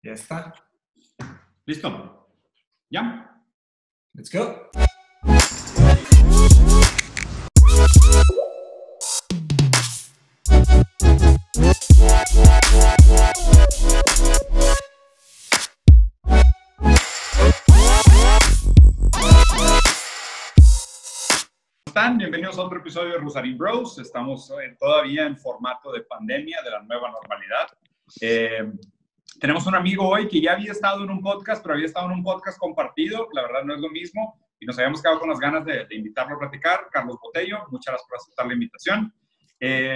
Ya está. ¿Listo? ¿Ya? Let's go. ¿Están? Bienvenidos a otro episodio de Rusarín Bros. Estamos todavía en formato de pandemia, de la nueva normalidad. Tenemos un amigo hoy que ya había estado en un podcast, pero había estado en un podcast compartido. La verdad no es lo mismo y nos habíamos quedado con las ganas de invitarlo a platicar. Carlos Botello, muchas gracias por aceptar la invitación.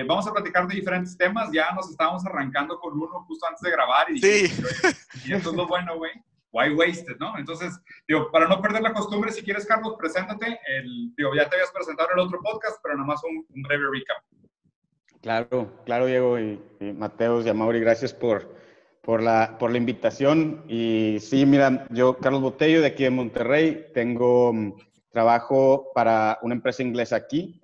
Vamos a platicar de diferentes temas. Ya nos estábamos arrancando con uno justo antes de grabar y y esto es lo bueno, güey. Why wasted, ¿no? Entonces, digo, para no perder la costumbre, si quieres, Carlos, preséntate. Ya te habías presentado en el otro podcast, pero nada más un breve recap. Claro, Diego y Mateos y Amaury, gracias por la invitación. Y sí, mira, yo, Carlos Botello, de aquí de Monterrey, trabajo para una empresa inglesa aquí.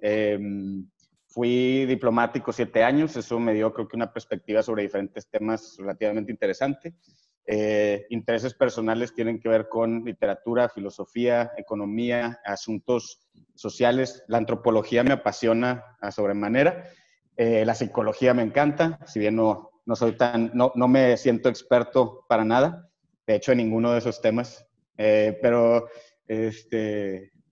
Fui diplomático 7 años, eso me dio, creo que, una perspectiva sobre diferentes temas relativamente interesante. Intereses personales tienen que ver con literatura, filosofía, economía, asuntos sociales. La antropología me apasiona a sobremanera. La psicología me encanta, si bien no me siento experto para nada, de hecho en ninguno de esos temas, pero pues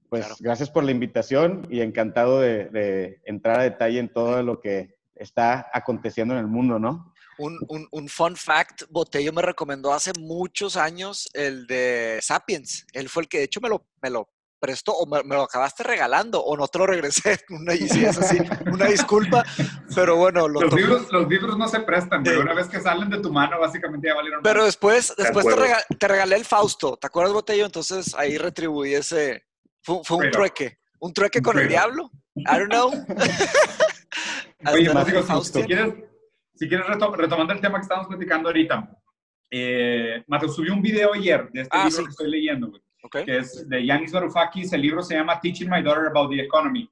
claro. Gracias por la invitación y encantado de entrar a detalle en todo lo que está aconteciendo en el mundo, ¿no? Un fun fact, Botello me recomendó hace muchos años el de Sapiens. Él fue el que de hecho me lo prestó o me lo acabaste regalando o no te lo regresé. Y si es así, una disculpa, pero bueno. Los libros no se prestan, pero una vez que salen de tu mano básicamente ya valieron. Pero después te regalé el Fausto, ¿te acuerdas, Botello? Entonces ahí retribuí ese, fue un trueque con el diablo, I don't know. Oye, si quieres retomando el tema que estábamos platicando ahorita, Mateo subió un video ayer de este libro que estoy leyendo, güey. Okay. Que es de Yanis Varoufakis. El libro se llama Teaching My Daughter About the Economy.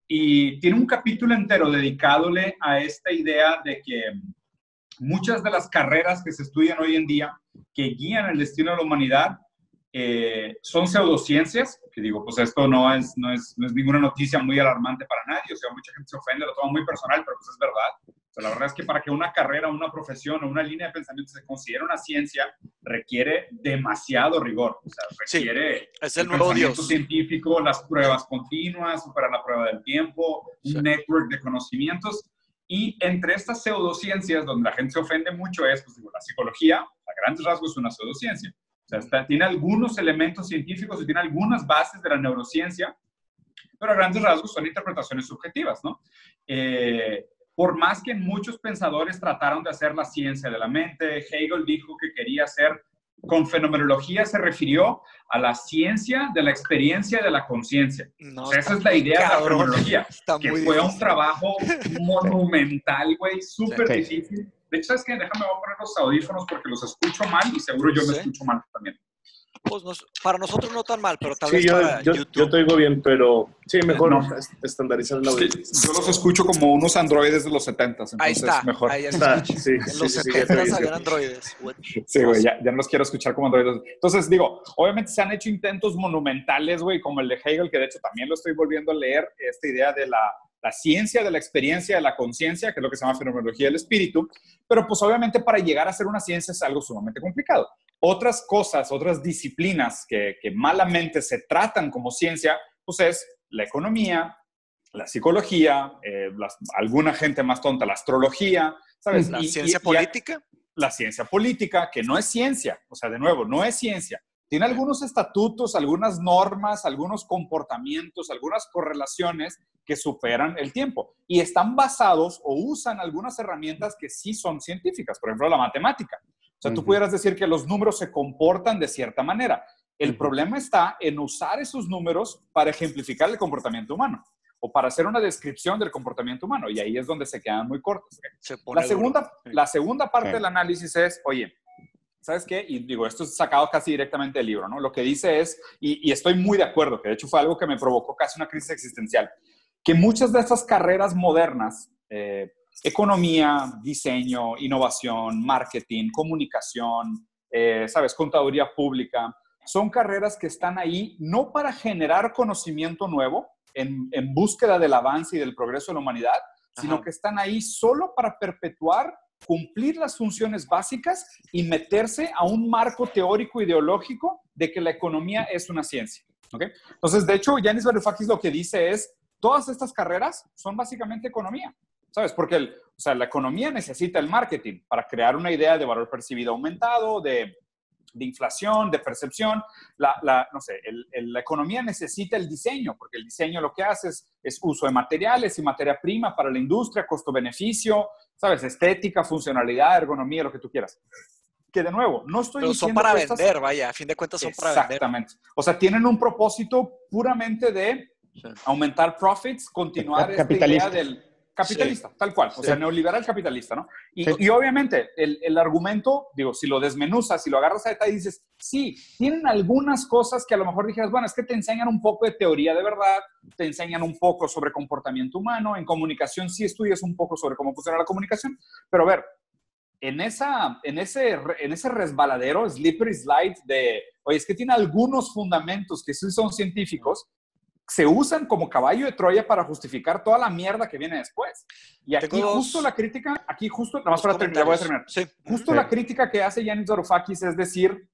Y tiene un capítulo entero dedicadole a esta idea de que muchas de las carreras que se estudian hoy en día, que guían el destino de la humanidad, son pseudociencias, que digo, pues esto no es ninguna noticia muy alarmante para nadie, o sea, mucha gente se ofende, lo toma muy personal, pero pues es verdad. O sea, la verdad es que para que una carrera, una profesión o una línea de pensamiento se considere una ciencia, requiere demasiado rigor. O sea, requiere es el nuevo pensamiento Dios científico, las pruebas continuas, superar la prueba del tiempo, un network de conocimientos. Y entre estas pseudociencias, donde la gente se ofende mucho, es, pues digo, la psicología, a grandes rasgos, es una pseudociencia. O sea, tiene algunos elementos científicos y tiene algunas bases de la neurociencia, pero a grandes rasgos son interpretaciones subjetivas, ¿no? Por más que muchos pensadores trataron de hacer la ciencia de la mente, Hegel dijo que quería hacer, con fenomenología se refirió a la ciencia de la experiencia y de la conciencia. No, o sea, esa es la idea de la fenomenología, que fue difícil. Un trabajo monumental, güey, súper difícil. De hecho, ¿sabes qué? Déjame, voy a poner los audífonos porque los escucho mal y seguro yo me escucho mal también. Pues para nosotros no tan mal, pero tal vez para YouTube. Yo te oigo bien, pero sí, mejor estandarizar el audio. Yo los escucho como unos androides de los 70s, entonces ahí está, mejor. Ahí está. Sí, en los 70s habían androides. Sí, güey, ya no los quiero escuchar como androides. Entonces, digo, obviamente se han hecho intentos monumentales, güey, como el de Hegel, que de hecho también lo estoy volviendo a leer, esta idea de la ciencia de la experiencia, de la conciencia, que es lo que se llama fenomenología del espíritu, pero pues obviamente para llegar a ser una ciencia es algo sumamente complicado. Otras cosas, otras disciplinas que malamente se tratan como ciencia, pues es la economía, la psicología, alguna gente más tonta, la astrología, ¿sabes? ¿La ciencia política? La ciencia política, que no es ciencia, o sea, de nuevo, no es ciencia. Tiene algunos estatutos, algunas normas, algunos comportamientos, algunas correlaciones que superan el tiempo y están basados o usan algunas herramientas que sí son científicas, por ejemplo, la matemática. O sea, tú pudieras decir que los números se comportan de cierta manera. El problema está en usar esos números para ejemplificar el comportamiento humano o para hacer una descripción del comportamiento humano, y ahí es donde se quedan muy cortos. La segunda parte del análisis es, oye, ¿sabes qué? Y digo, esto es sacado casi directamente del libro, ¿no? Lo que dice es, y estoy muy de acuerdo, que de hecho fue algo que me provocó casi una crisis existencial, que muchas de estas carreras modernas, economía, diseño, innovación, marketing, comunicación, ¿sabes? Contaduría pública. Son carreras que están ahí no para generar conocimiento nuevo en búsqueda del avance y del progreso de la humanidad, sino que están ahí solo para perpetuar, cumplir las funciones básicas y meterse a un marco teórico ideológico de que la economía es una ciencia. ¿Okay? Entonces, de hecho, Yanis Varoufakis lo que dice es, todas estas carreras son básicamente economía, ¿sabes? Porque la economía necesita el marketing para crear una idea de valor percibido aumentado, de inflación, de percepción. La economía necesita el diseño, porque el diseño lo que hace es uso de materiales y materia prima para la industria, costo-beneficio, ¿sabes? Estética, funcionalidad, ergonomía, lo que tú quieras. Que de nuevo, no estoy Pero diciendo son para que vender, vaya, a fin de cuentas son para vender. Exactamente. O sea, tienen un propósito puramente de aumentar profits, continuar esta idea del capitalista, tal cual. O sea, neoliberal capitalista, ¿no? Y obviamente, el argumento, digo, si lo desmenuzas, si lo agarras a detalle y dices, sí, tienen algunas cosas que a lo mejor dijeras, bueno, es que te enseñan un poco de teoría de verdad, te enseñan un poco sobre comportamiento humano, en comunicación sí estudias un poco sobre cómo funciona la comunicación, pero a ver, en ese resbaladero, slippery slide de, oye, es que tiene algunos fundamentos que sí son científicos, se usan como caballo de Troya para justificar toda la mierda que viene después. Y aquí justo la crítica, nada más para terminar, voy a terminar. Sí. Justo la crítica que hace Yanis Varoufakis es decir,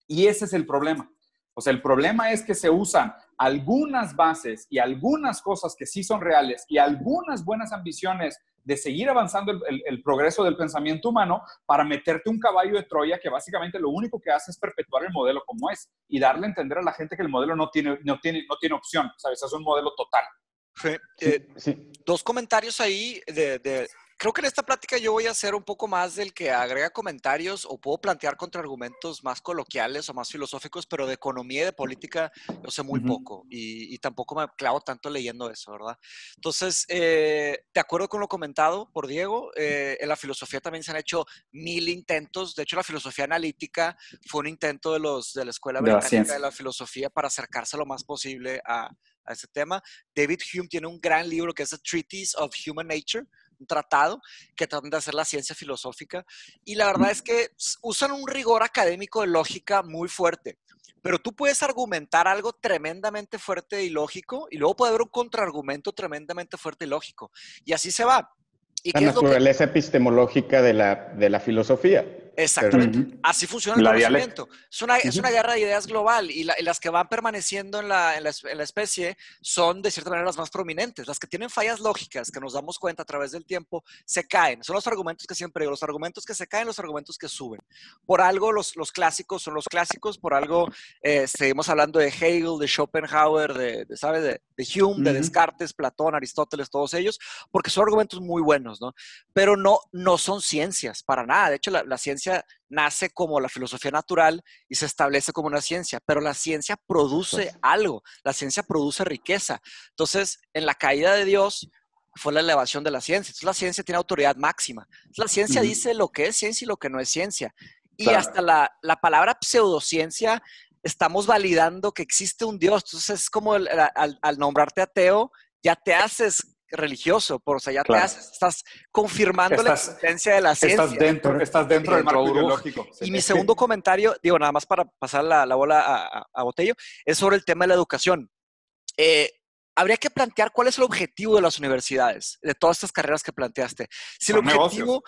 y ese es el problema. O sea, el problema es que se usan algunas bases y algunas cosas que sí son reales y algunas buenas ambiciones de seguir avanzando el progreso del pensamiento humano para meterte un caballo de Troya que básicamente lo único que hace es perpetuar el modelo como es y darle a entender a la gente que el modelo no tiene opción, ¿sabes? Es un modelo total. Dos comentarios ahí creo que en esta plática yo voy a hacer un poco más del que agrega comentarios o puedo plantear contraargumentos más coloquiales o más filosóficos, pero de economía y de política yo sé muy poco y tampoco me clavo tanto leyendo eso, ¿verdad? Entonces, de acuerdo con lo comentado por Diego, en la filosofía también se han hecho 1000 intentos. De hecho, la filosofía analítica fue un intento de la Escuela Británica de la Filosofía para acercarse lo más posible a ese tema. David Hume tiene un gran libro que es A Treatise of Human Nature, un tratado que tratan de hacer la ciencia filosófica, y la verdad es que usan un rigor académico de lógica muy fuerte, pero tú puedes argumentar algo tremendamente fuerte y lógico, y luego puede haber un contraargumento tremendamente fuerte y lógico, y así se va. ¿Y la naturaleza epistemológica de la filosofía. Exactamente. Así funciona el conocimiento. Es una guerra de ideas global y las que van permaneciendo en la especie son de cierta manera las más prominentes. Las que tienen fallas lógicas, que nos damos cuenta a través del tiempo, se caen. Son los argumentos que siempre digo, los argumentos que se caen, los argumentos que suben. Por algo los clásicos son los clásicos, por algo seguimos hablando de Hegel, de Schopenhauer, de Hume, de Descartes, Platón, Aristóteles, todos ellos, porque son argumentos muy buenos, ¿no? Pero no son ciencias, para nada. De hecho, la ciencia nace como la filosofía natural y se establece como una ciencia, pero la ciencia produce algo, la ciencia produce riqueza. Entonces, en la caída de Dios fue la elevación de la ciencia. Entonces, la ciencia tiene autoridad máxima. Entonces, la ciencia dice lo que es ciencia y lo que no es ciencia. Y hasta la palabra pseudociencia estamos validando que existe un Dios. Entonces, es como al nombrarte ateo, ya te haces religioso, o sea, ya estás confirmando la existencia de la ciencia. Estás dentro del marco ideológico. Y mi segundo comentario, digo, nada más para pasar la bola a Botello, es sobre el tema de la educación. Habría que plantear cuál es el objetivo de las universidades, de todas estas carreras que planteaste. Si el objetivo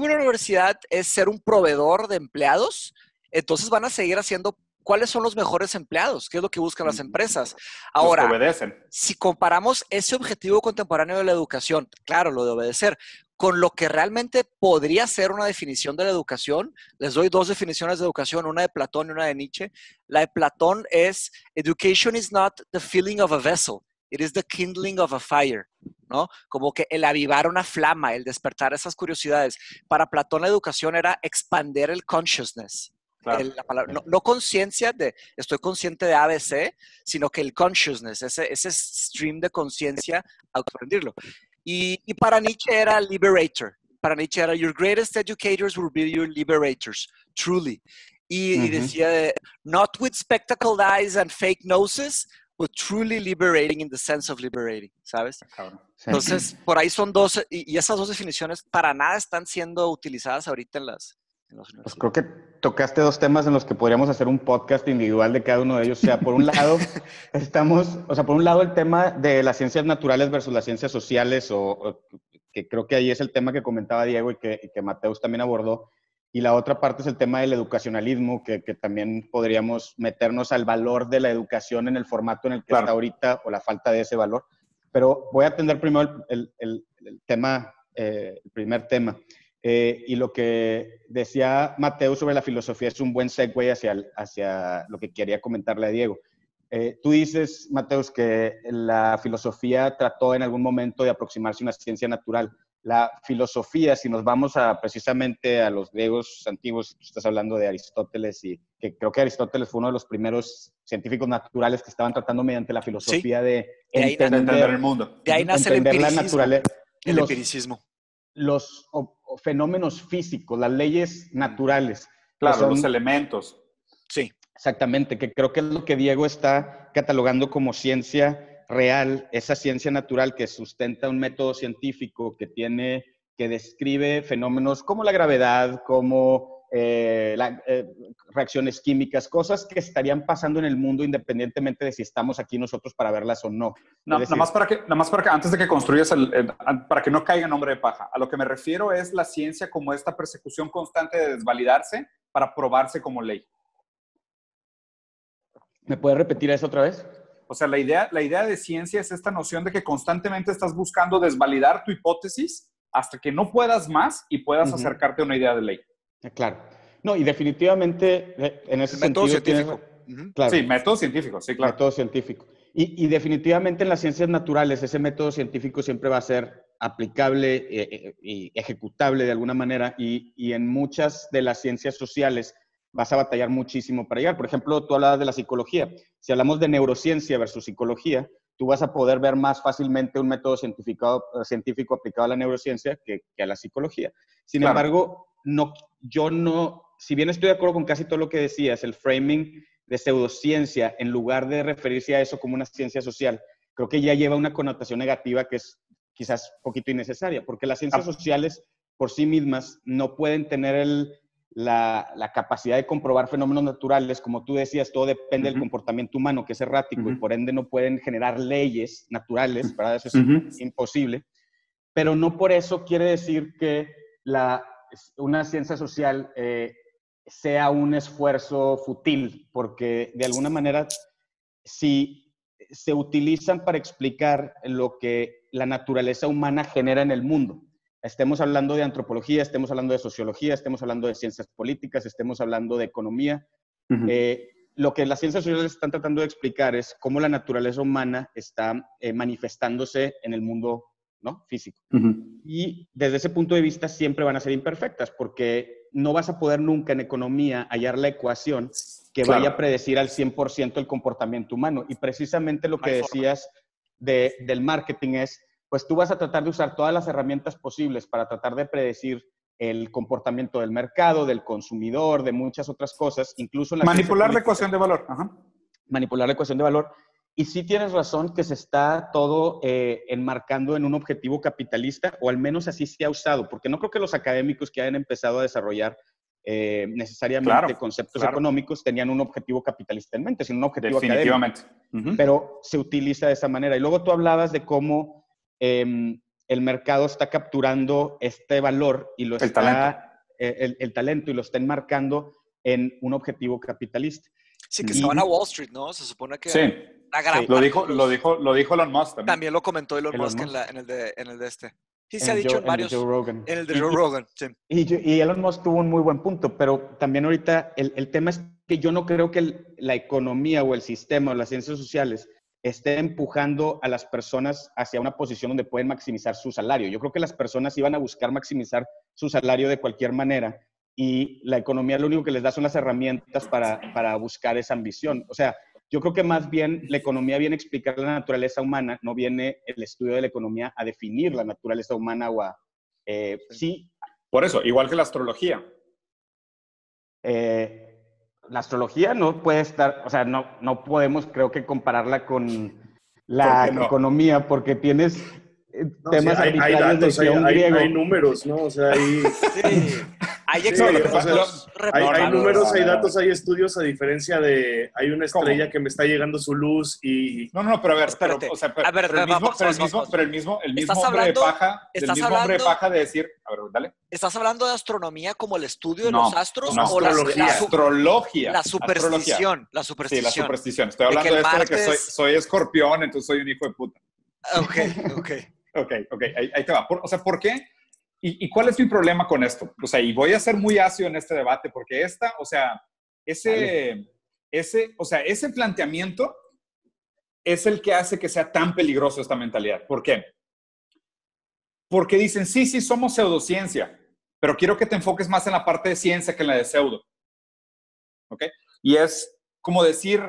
de la universidad es ser un proveedor de empleados, entonces van a seguir haciendo cuáles son los mejores empleados, qué es lo que buscan las empresas. Ahora, si comparamos ese objetivo contemporáneo de la educación, claro, lo de obedecer, con lo que realmente podría ser una definición de la educación, les doy dos definiciones de educación, una de Platón y una de Nietzsche. La de Platón es, education is not the filling of a vessel, it is the kindling of a fire, ¿no? Como que el avivar una flama, el despertar esas curiosidades. Para Platón la educación era expander el consciousness. Claro. No conciencia de estoy consciente de ABC, sino que el consciousness, ese stream de conciencia, autoaprenderlo. Y para Nietzsche era liberator. Para Nietzsche era your greatest educators will be your liberators, truly. Y decía, not with spectacled eyes and fake noses, but truly liberating in the sense of liberating, ¿sabes? Entonces, por ahí son dos, y esas dos definiciones para nada están siendo utilizadas ahorita en las Pues creo que tocaste dos temas en los que podríamos hacer un podcast individual de cada uno de ellos. O sea, por un lado, por un lado el tema de las ciencias naturales versus las ciencias sociales, que creo que ahí es el tema que comentaba Diego y que Mateus también abordó. Y la otra parte es el tema del educacionalismo, que también podríamos meternos al valor de la educación en el formato en el que está ahorita o la falta de ese valor. Pero voy a atender primero el primer tema. Y lo que decía Mateus sobre la filosofía es un buen segue hacia lo que quería comentarle a Diego. Tú dices, Mateus, que la filosofía trató en algún momento de aproximarse a una ciencia natural. La filosofía, si nos vamos precisamente a los griegos antiguos, tú estás hablando de Aristóteles, y que creo que Aristóteles fue uno de los primeros científicos naturales que estaban tratando mediante la filosofía de entender el mundo. De ahí nace el empiricismo. El empiricismo. Los fenómenos físicos, las leyes naturales. Claro, los elementos. Sí. Exactamente, que creo que es lo que Diego está catalogando como ciencia real, esa ciencia natural que sustenta un método científico que describe fenómenos como la gravedad, como reacciones químicas, cosas que estarían pasando en el mundo independientemente de si estamos aquí nosotros para verlas o no. Nada más para que, antes de que construyas, para que no caiga en nombre de paja, a lo que me refiero es la ciencia como esta persecución constante de desvalidarse para probarse como ley. ¿Me puedes repetir eso otra vez? O sea, la idea de ciencia es esta noción de que constantemente estás buscando desvalidar tu hipótesis hasta que no puedas más y puedas acercarte a una idea de ley. Claro. No, y definitivamente en ese sentido... Método científico. Claro. Sí, método científico, sí, claro. Método científico. Y definitivamente en las ciencias naturales ese método científico siempre va a ser aplicable y ejecutable de alguna manera, y en muchas de las ciencias sociales vas a batallar muchísimo para llegar. Por ejemplo, tú hablabas de la psicología. Si hablamos de neurociencia versus psicología, tú vas a poder ver más fácilmente un método científico aplicado a la neurociencia que a la psicología. Sin embargo, si bien estoy de acuerdo con casi todo lo que decías, el framing de pseudociencia, en lugar de referirse a eso como una ciencia social, creo que ya lleva una connotación negativa que es quizás un poquito innecesaria, porque las ciencias sociales por sí mismas no pueden tener la capacidad de comprobar fenómenos naturales. Como tú decías, todo depende del comportamiento humano, que es errático, y por ende no pueden generar leyes naturales, ¿verdad? Eso es imposible. Pero no por eso quiere decir que una ciencia social sea un esfuerzo fútil, porque de alguna manera, si se utilizan para explicar lo que la naturaleza humana genera en el mundo, estemos hablando de antropología, estemos hablando de sociología, estemos hablando de ciencias políticas, estemos hablando de economía. Lo que las ciencias sociales están tratando de explicar es cómo la naturaleza humana está manifestándose en el mundo, ¿no?, físico. Y desde ese punto de vista siempre van a ser imperfectas, porque no vas a poder nunca en economía hallar la ecuación que vaya a predecir al 100% el comportamiento humano. Y precisamente lo que decías del marketing es, pues tú vas a tratar de usar todas las herramientas posibles para tratar de predecir el comportamiento del mercado, del consumidor, de muchas otras cosas, incluso en la manipular la ecuación de valor. Manipular la ecuación de valor. Y sí tienes razón que se está todo enmarcando en un objetivo capitalista, o al menos así se ha usado, porque no creo que los académicos que hayan empezado a desarrollar necesariamente conceptos económicos tenían un objetivo capitalista en mente, sino un objetivo académico. Pero se utiliza de esa manera. Y luego tú hablabas de cómo el mercado está capturando este valor y el talento, y lo está enmarcando en un objetivo capitalista. Sí, que se van a Wall Street, ¿no? Se supone que una gran lo dijo Elon Musk también. También lo comentó Elon Musk en el de este. Sí, se ha dicho en varios. En el de Joe Rogan, sí. Y Elon Musk tuvo un muy buen punto, pero también ahorita el tema es que yo no creo que la economía o el sistema o las ciencias sociales esté empujando a las personas hacia una posición donde pueden maximizar su salario. Yo creo que las personas iban a buscar maximizar su salario de cualquier manera, y la economía lo único que les da son las herramientas para buscar esa ambición. O sea, yo creo que más bien la economía viene a explicar la naturaleza humana, no viene el estudio de la economía a definir la naturaleza humana o a... sí. Por eso, igual que la astrología. La astrología no puede estar, o sea, no podemos, creo que, compararla con la economía, porque tienes temas arbitrarios de un griego. Hay números, ¿no? O sea, Hay Sí, experimentos hay números, hay no. datos, hay estudios, a diferencia de, hay una estrella que me está llegando su luz y... No, pero a ver, Espérate. o sea, A ver, vamos. el mismo Estás hombre de hablando- paja, del estás mismo hombre de hablando- paja de decir, a ver, dale. ¿Estás hablando de astronomía como el estudio de No, los astros no, o astrología. Astrología. la superstición? La Sí, superstición. la superstición. Estoy De que hablando de el esto de que martes- soy escorpión, entonces soy un hijo de puta. Ok. Ok, ahí te va. O sea, ¿por qué? ¿Y cuál es mi problema con esto? O sea, y voy a ser muy ácido en este debate porque ese planteamiento es el que hace que sea tan peligroso esta mentalidad. ¿Por qué? Porque dicen, sí, somos pseudociencia, pero quiero que te enfoques más en la parte de ciencia que en la de pseudo. ¿Ok? Y es como decir,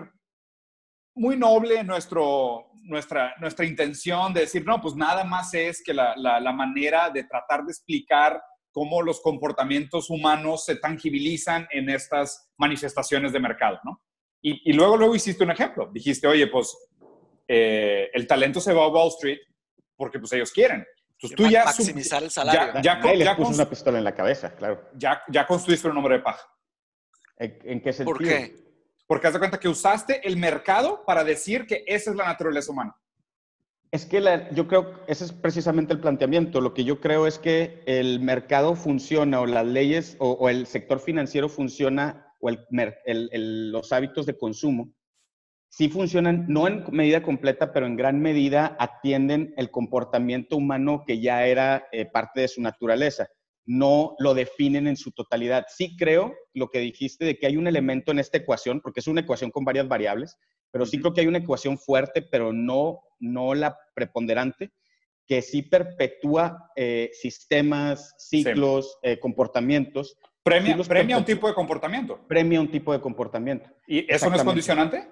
muy noble nuestra intención de decir, no, pues nada más es que la manera de tratar de explicar cómo los comportamientos humanos se tangibilizan en estas manifestaciones de mercado, ¿no? Y luego hiciste un ejemplo. Dijiste, oye, pues el talento se va a Wall Street porque pues ellos quieren. Entonces tú ya... Maximizar el salario. Nadie les puso una pistola en la cabeza, claro. Ya construiste un hombre de paja. ¿En qué sentido? ¿Por qué? Porque haz de cuenta que usaste el mercado para decir que esa es la naturaleza humana. Es que yo creo que ese es precisamente el planteamiento. Lo que yo creo es que el mercado funciona o las leyes o el sector financiero funciona o los hábitos de consumo sí funcionan, no en medida completa, pero en gran medida atienden el comportamiento humano que ya era parte de su naturaleza. No lo definen en su totalidad. Sí creo lo que dijiste de que hay un elemento en esta ecuación, porque es una ecuación con varias variables, pero sí creo que hay una ecuación fuerte, pero no la preponderante, que sí perpetúa sistemas, ciclos, comportamientos. Premia un tipo de comportamiento. Premia un tipo de comportamiento. ¿Y eso no es condicionante?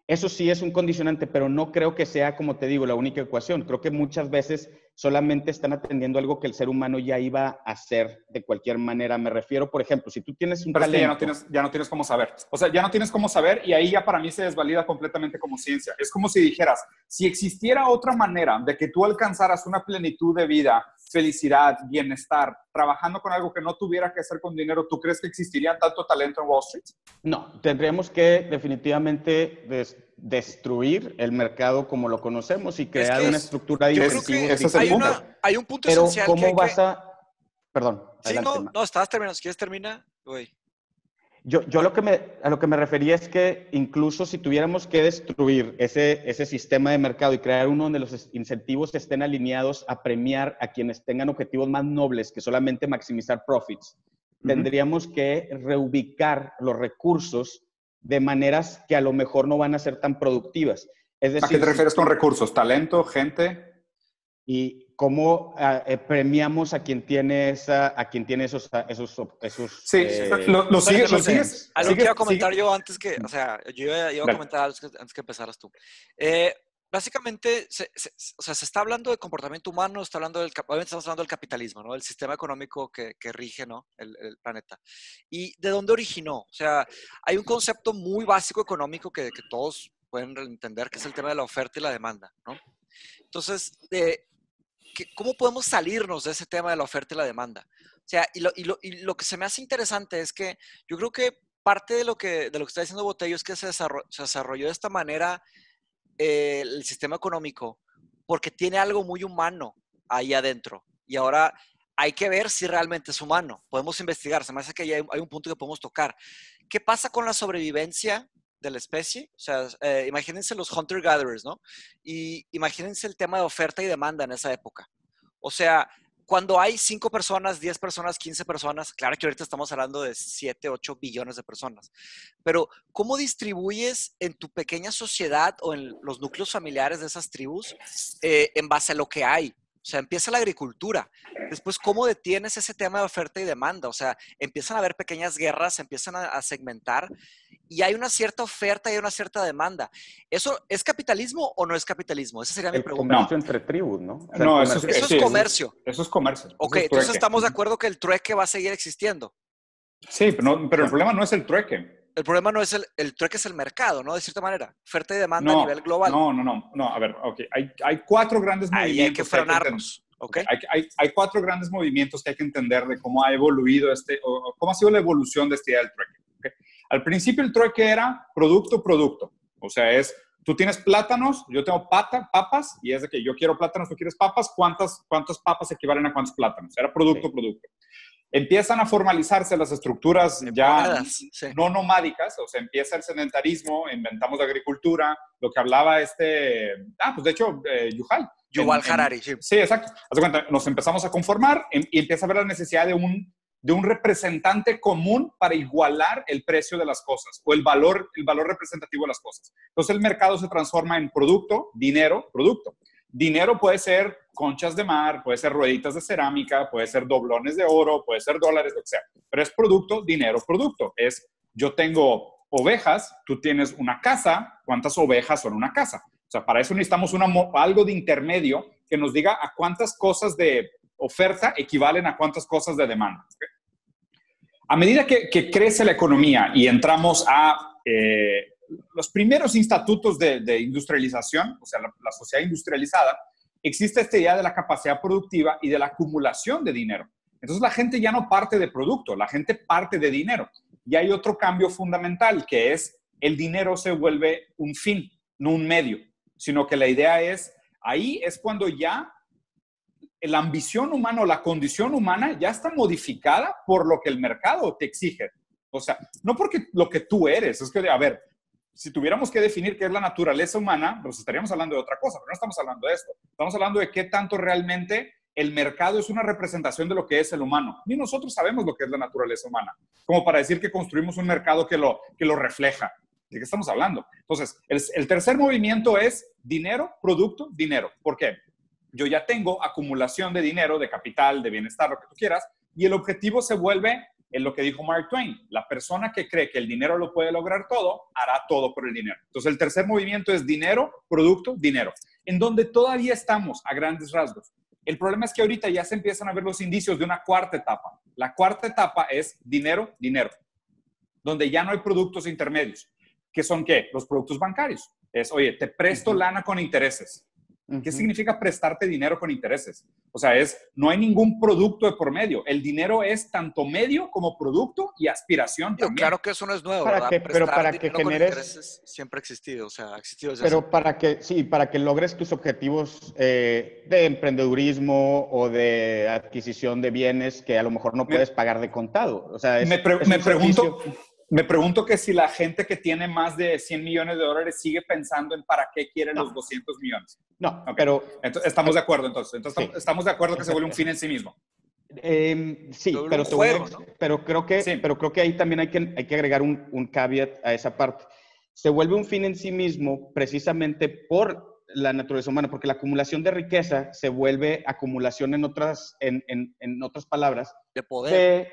Eso sí es un condicionante, pero no creo que sea, como te digo, la única ecuación. Creo que muchas veces solamente están atendiendo algo que el ser humano ya iba a hacer de cualquier manera. Me refiero, por ejemplo, si tú tienes un talento... Pero es que ya no tienes cómo saber. O sea, ya no tienes cómo saber y ahí ya para mí se desvalida completamente como ciencia. Es como si dijeras, si existiera otra manera de que tú alcanzaras una plenitud de vida, felicidad, bienestar, trabajando con algo que no tuviera que hacer con dinero, ¿tú crees que existiría tanto talento en Wall Street? No, tendríamos que definitivamente destruir el mercado como lo conocemos y crear una estructura de incentivos. Ese es el punto. Hay un punto Pero esencial ¿cómo que vas a...? Perdón. Sí, no, estabas terminando. Si quieres, termina. Güey. Yo a lo que me refería es que incluso si tuviéramos que destruir ese sistema de mercado y crear uno donde los incentivos estén alineados a premiar a quienes tengan objetivos más nobles que solamente maximizar profits, tendríamos que reubicar los recursos de maneras que a lo mejor no van a ser tan productivas. Es decir, ¿a qué te refieres con recursos? ¿Talento? ¿Gente? Y cómo premiamos a quien tiene esos sí, lo sigues. Algo que iba a comentar yo antes que, o sea, yo iba a comentar algo antes que empezaras tú. Básicamente, se está hablando de comportamiento humano, obviamente estamos hablando del capitalismo, ¿no? El sistema económico que rige, ¿no? El planeta. ¿Y de dónde originó? O sea, hay un concepto muy básico económico que todos pueden entender, que es el tema de la oferta y la demanda, ¿no? Entonces, ¿cómo podemos salirnos de ese tema de la oferta y la demanda? O sea, y lo que se me hace interesante es que yo creo que parte de lo que está diciendo Botello es que se desarrolló de esta manera el sistema económico porque tiene algo muy humano ahí adentro. Y ahora hay que ver si realmente es humano. Podemos investigar. Se me hace que hay un punto que podemos tocar. ¿Qué pasa con la sobrevivencia de la especie? O sea, imagínense los hunter-gatherers, ¿no? Y imagínense el tema de oferta y demanda en esa época. O sea, cuando hay 5 personas, 10 personas, 15 personas, claro que ahorita estamos hablando de 7, 8 billones de personas, pero ¿cómo distribuyes en tu pequeña sociedad o en los núcleos familiares de esas tribus en base a lo que hay? O sea, empieza la agricultura. Después, ¿cómo detienes ese tema de oferta y demanda? O sea, empiezan a haber pequeñas guerras, se empiezan a segmentar y hay una cierta oferta y una cierta demanda. ¿Eso es capitalismo o no es capitalismo? Esa sería mi pregunta. El comercio entre tribus, ¿no? O sea, No, eso es comercio. Eso es comercio. Ok, eso es entonces trueque. estamos de acuerdo que el trueque va a seguir existiendo. Sí, pero el problema no es el trueque. El problema no es el trueque, es el mercado, ¿no? De cierta manera. Oferta y demanda a nivel global. No. A ver, ok. Hay 4 grandes movimientos. Ahí hay que frenarnos. Okay. Hay 4 grandes movimientos que hay que entender de cómo ha evoluido o cómo ha sido la evolución de esta idea del trueque. ¿Okay? Al principio el trueque era producto. O sea, tú tienes plátanos, yo tengo papas, y es de que yo quiero plátanos, tú quieres papas, ¿cuántas papas equivalen a cuántos plátanos? Era producto. Empiezan a formalizarse las estructuras ya no nomádicas, o sea, empieza el sedentarismo, inventamos la agricultura, lo que hablaba pues de hecho, Yuval Harari. Sí, exacto. Haz de cuenta, nos empezamos a conformar y empieza a haber la necesidad de un representante común para igualar el precio de las cosas o el valor representativo de las cosas. Entonces el mercado se transforma en producto, dinero, producto. Dinero puede ser conchas de mar, puede ser rueditas de cerámica, puede ser doblones de oro, puede ser dólares, lo que sea. Pero es producto, dinero, producto. Yo tengo ovejas, tú tienes una casa, ¿cuántas ovejas son una casa? O sea, para eso necesitamos algo de intermedio que nos diga a cuántas cosas de oferta equivalen a cuántas cosas de demanda. ¿Okay? A medida que crece la economía y entramos a los primeros institutos de industrialización, o sea, la sociedad industrializada, existe esta idea de la capacidad productiva y de la acumulación de dinero. Entonces la gente ya no parte de producto, la gente parte de dinero. Y hay otro cambio fundamental, que es el dinero se vuelve un fin, no un medio, sino que la idea ahí es cuando ya la ambición humana o la condición humana ya está modificada por lo que el mercado te exige. O sea, no porque lo que tú eres, es que, a ver, si tuviéramos que definir qué es la naturaleza humana, pues estaríamos hablando de otra cosa, pero no estamos hablando de esto. Estamos hablando de qué tanto realmente el mercado es una representación de lo que es el humano. Ni nosotros sabemos lo que es la naturaleza humana, como para decir que construimos un mercado que lo refleja. ¿De qué estamos hablando? Entonces, el tercer movimiento es dinero, producto, dinero. ¿Por qué? Yo ya tengo acumulación de dinero, de capital, de bienestar, lo que tú quieras, y el objetivo se vuelve en lo que dijo Mark Twain. La persona que cree que el dinero lo puede lograr todo, hará todo por el dinero. Entonces, el tercer movimiento es dinero, producto, dinero, en donde todavía estamos a grandes rasgos. El problema es que ahorita ya se empiezan a ver los indicios de una cuarta etapa. La cuarta etapa es dinero, dinero, donde ya no hay productos intermedios. ¿Qué son qué? Los productos bancarios. Oye, te presto lana con intereses. ¿Qué significa prestarte dinero con intereses? O sea, no hay ningún producto de por medio. El dinero es tanto medio como producto y aspiración también. Claro que eso no es nuevo, pero para que generes... siempre ha existido, o sea, ha existido desde Pero para que logres tus objetivos de emprendedurismo o de adquisición de bienes que a lo mejor no puedes pagar de contado. O sea, me pregunto que si la gente que tiene más de $100 millones sigue pensando en para qué quiere los 200 millones. No, okay. Pero... Entonces, estamos de acuerdo, entonces. Sí. Estamos de acuerdo que se vuelve un fin en sí mismo. Sí, pero creo que ahí también hay que agregar un caveat a esa parte. Se vuelve un fin en sí mismo precisamente por la naturaleza humana, porque la acumulación de riqueza se vuelve acumulación en otras palabras. De poder.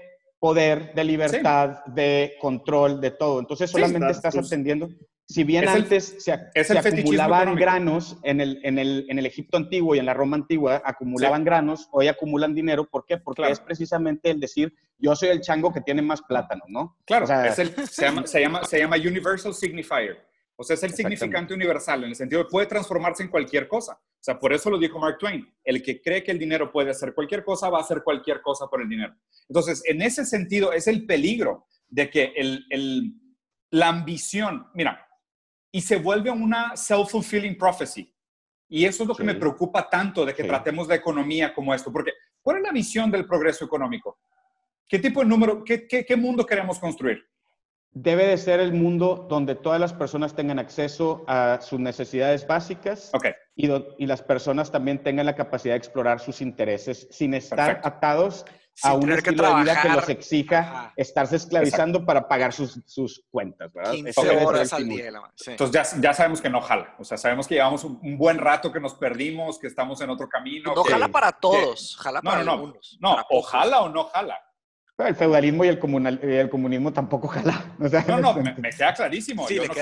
De libertad, de control, de todo. Entonces solamente estás atendiendo. Si bien antes se acumulaban granos en el Egipto antiguo y en la Roma antigua, acumulaban granos, hoy acumulan dinero. ¿Por qué? Porque es precisamente el decir, yo soy el chango que tiene más plátano, ¿no? Claro, o sea, se llama Universal Signifier. O sea, es el significante universal, en el sentido de puede transformarse en cualquier cosa. O sea, por eso lo dijo Mark Twain. El que cree que el dinero puede hacer cualquier cosa, va a hacer cualquier cosa por el dinero. Entonces, en ese sentido, es el peligro de que la ambición, mira, y se vuelve una self-fulfilling prophecy. Y eso es lo que me preocupa tanto de que tratemos la economía como esto. Porque, ¿cuál es la visión del progreso económico? ¿Qué tipo de número, qué mundo queremos construir? Debe de ser el mundo donde todas las personas tengan acceso a sus necesidades básicas y las personas también tengan la capacidad de explorar sus intereses sin estar atados a un estilo de vida que los exija estarse esclavizando para pagar sus cuentas, ¿verdad? 15 horas al día. Entonces ya sabemos que no jala. O sea, sabemos que llevamos un buen rato que nos perdimos, que estamos en otro camino. No jala para todos, jala para algunos. No, o jala o no jala. El feudalismo y el comunismo tampoco jala. O sea, me queda clarísimo. Sí, yo no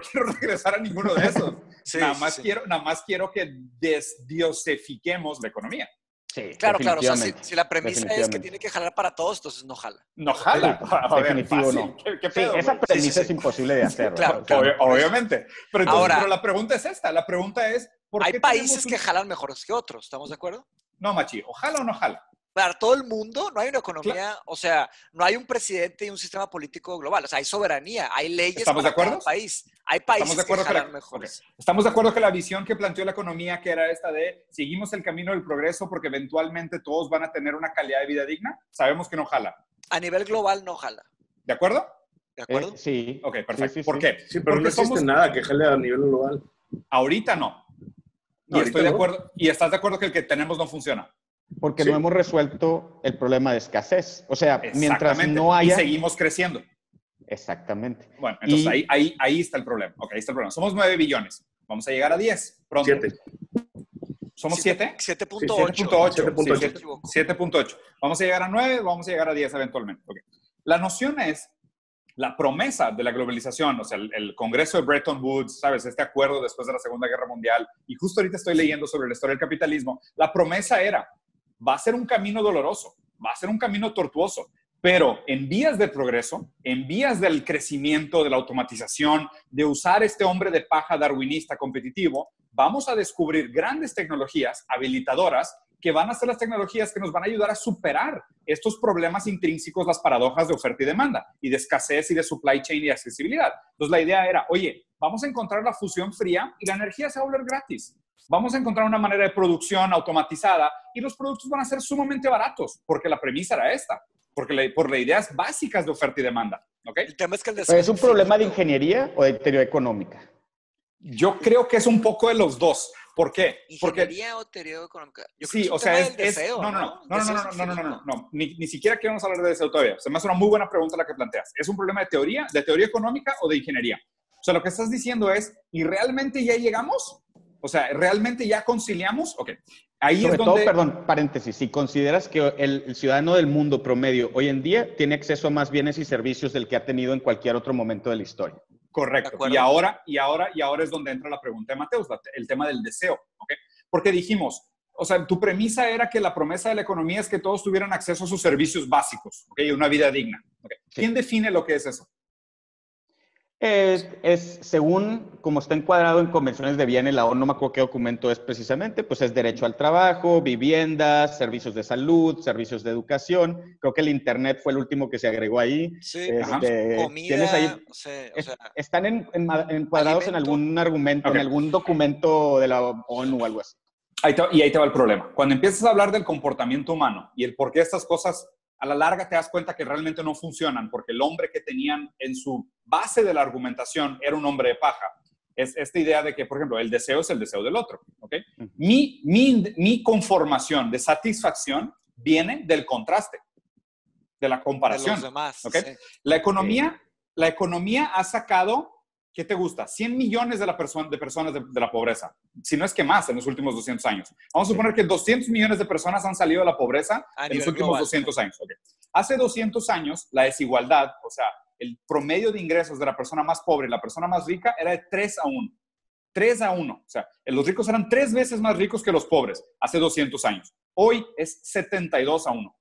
quiero regresar a ninguno de esos. Nada más quiero que desdiosifiquemos la economía. Sí, claro. O sea, si la premisa es que tiene que jalar para todos, entonces no jala. No jala. Definitivo no. ¿Qué pedo? Esa premisa es imposible de hacer. Claro. Obviamente. Pero la pregunta es esta. La pregunta es, ¿por Hay qué países tenemos que jalan mejores que otros, ¿estamos de acuerdo? No, Machi, o jala o no jala. Para todo el mundo no hay una economía, o sea, no hay un presidente y un sistema político global. O sea, hay soberanía, hay leyes ¿Estamos para de acuerdo? cada país. Hay ¿Estamos de países que acuerdo jalan mejores. Okay. ¿Estamos de acuerdo que la visión que planteó la economía, que era esta de seguimos el camino del progreso porque eventualmente todos van a tener una calidad de vida digna? Sabemos que no jala. A nivel global no jala. ¿De acuerdo? ¿De acuerdo? Sí. Ok, perfecto. Sí. ¿Por qué? Sí, pero porque no existe nada que jale a nivel global. Ahorita no. Y Ahorita estoy de no. acuerdo. Y estás de acuerdo que el que tenemos no funciona. Porque Sí. no hemos resuelto el problema de escasez. O sea, mientras no haya... Y seguimos creciendo. Exactamente. Bueno, entonces ahí está el problema. Ok, ahí está el problema. Somos 9 billones. Vamos a llegar a 10 pronto. 7. ¿Somos 7? 7.8. 7.8. Vamos a llegar a 9, vamos a llegar a 10 eventualmente. Okay. La noción es, la promesa de la globalización, o sea, el Congreso de Bretton Woods, ¿sabes? Este acuerdo después de la Segunda Guerra Mundial, y justo ahorita estoy leyendo sobre la historia del capitalismo, la promesa era, va a ser un camino doloroso, va a ser un camino tortuoso, pero en vías del progreso, en vías del crecimiento, de la automatización, de usar este hombre de paja darwinista competitivo, vamos a descubrir grandes tecnologías habilitadoras que van a ser las tecnologías que nos van a ayudar a superar estos problemas intrínsecos, las paradojas de oferta y demanda, y de escasez y de supply chain y accesibilidad. Entonces la idea era, oye, vamos a encontrar la fusión fría y la energía se va a volver gratis. Vamos a encontrar una manera de producción automatizada y los productos van a ser sumamente baratos, porque la premisa era esta, por las ideas básicas de oferta y demanda. ¿Okay? El tema es que el ¿Es un problema de ingeniería o de teoría económica? Yo creo que es un poco de los dos. ¿Por qué? ¿Ingeniería o teoría económica? Yo sí, creo o sea, es deseo, no. Ni siquiera queremos hablar de deseo todavía. Se me hace una muy buena pregunta la que planteas. ¿Es un problema de teoría económica o de ingeniería? O sea, lo que estás diciendo es, ¿y realmente ya llegamos? O sea, ¿realmente ya conciliamos? Ok. Ahí Sobre es donde... todo, perdón, paréntesis, si consideras que el ciudadano del mundo promedio hoy en día tiene acceso a más bienes y servicios del que ha tenido en cualquier otro momento de la historia. Correcto. Y ahora es donde entra la pregunta de Mateus, el tema del deseo. ¿Okay? Porque dijimos, o sea, tu premisa era que la promesa de la economía es que todos tuvieran acceso a sus servicios básicos, ¿okay? Y una vida digna. ¿Okay? Sí. ¿Quién define lo que es eso? Es según como está encuadrado en convenciones de Viena, la ONU, no me acuerdo qué documento es precisamente, pues es derecho al trabajo, viviendas, servicios de salud, servicios de educación. Creo que el Internet fue el último que se agregó ahí. Sí, comida, ahí, están encuadrados en algún argumento, okay, en algún documento de la ONU o algo así. Ahí te va el problema. Cuando empiezas a hablar del comportamiento humano y el por qué estas cosas a la larga te das cuenta que realmente no funcionan, porque el hombre que tenían en su base de la argumentación era un hombre de paja. Es esta idea de que, por ejemplo, el deseo es el deseo del otro. ¿Okay? Mi conformación de satisfacción viene del contraste, de la comparación. De los demás. ¿Okay? Sí. La economía ha sacado, ¿qué te gusta? 100 millones de personas de la pobreza, si no es que más en los últimos 200 años. Vamos a suponer que 200 millones de personas han salido de la pobreza en los últimos 200 años. Okay. Hace 200 años, la desigualdad, o sea, el promedio de ingresos de la persona más pobre y la persona más rica era de 3 a 1. 3 a 1. O sea, los ricos eran 3 veces más ricos que los pobres hace 200 años. Hoy es 72 a 1.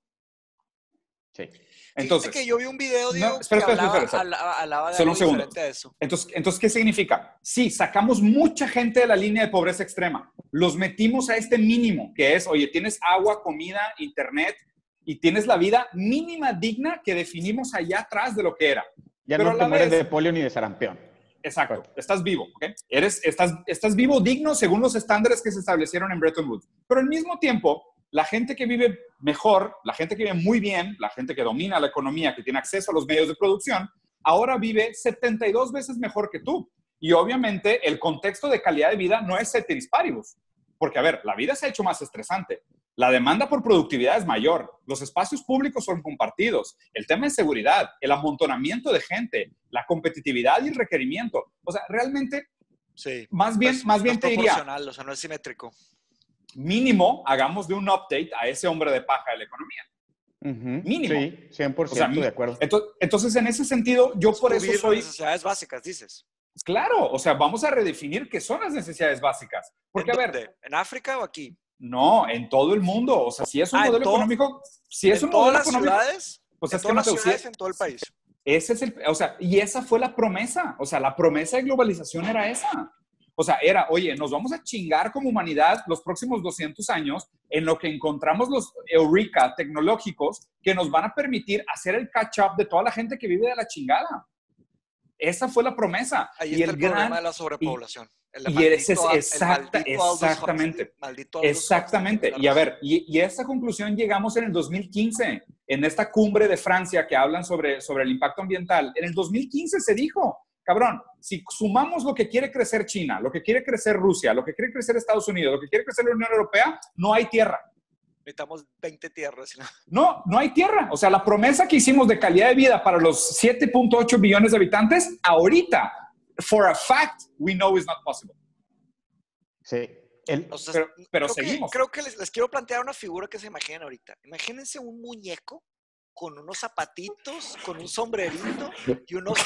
Sí. Entonces, que yo vi un video, Diego, hablaba de algo diferente a eso. Entonces, ¿qué significa? Sí, sacamos mucha gente de la línea de pobreza extrema. Los metimos a este mínimo, que es, oye, tienes agua, comida, internet y tienes la vida mínima digna que definimos allá atrás de lo que era. Ya pero no te mueres de polio ni de sarampión. Exacto. Estás vivo, ¿ok? Estás vivo digno según los estándares que se establecieron en Bretton Woods. Pero al mismo tiempo, la gente que vive mejor, la gente que vive muy bien, la gente que domina la economía, que tiene acceso a los medios de producción, ahora vive 72 veces mejor que tú. Y obviamente el contexto de calidad de vida no es ceteris paribus. Porque, a ver, la vida se ha hecho más estresante. La demanda por productividad es mayor. Los espacios públicos son compartidos. El tema de seguridad, el amontonamiento de gente, la competitividad y el requerimiento. O sea, realmente, sí, más bien te diría... O sea, no es simétrico. Mínimo, hagamos de un update a ese hombre de paja de la economía. Mínimo. Sí, 100% o sea, de acuerdo. Entonces, en ese sentido, yo por eso soy... necesidades básicas, dices. Claro, o sea, vamos a redefinir qué son las necesidades básicas. Porque, a ver... ¿En África o aquí? No, en todo el mundo. O sea, si es un modelo económico... Si es un modelo económico... Ciudades, pues es que las ciudades en todo el país. Ese es o sea, y esa fue la promesa. O sea, la promesa de globalización era esa. O sea, era, oye, nos vamos a chingar como humanidad los próximos 200 años en lo que encontramos los eureka tecnológicos que nos van a permitir hacer el catch-up de toda la gente que vive de la chingada. Esa fue la promesa. Ahí está el problema de la sobrepoblación. Exactamente. Exactamente. Y a ver, y a esa conclusión llegamos en el 2015, en esta cumbre de Francia que hablan sobre el impacto ambiental. En el 2015 se dijo, cabrón, si sumamos lo que quiere crecer China, lo que quiere crecer Rusia, lo que quiere crecer Estados Unidos, lo que quiere crecer la Unión Europea, no hay tierra. Necesitamos 20 tierras. No hay tierra. O sea, la promesa que hicimos de calidad de vida para los 7.8 billones de habitantes, ahorita, for a fact, we know is not possible. Sí. Entonces, pero seguimos. Creo que les quiero plantear una figura que se imaginen ahorita. Imagínense un muñeco con unos zapatitos, con un sombrerito y unos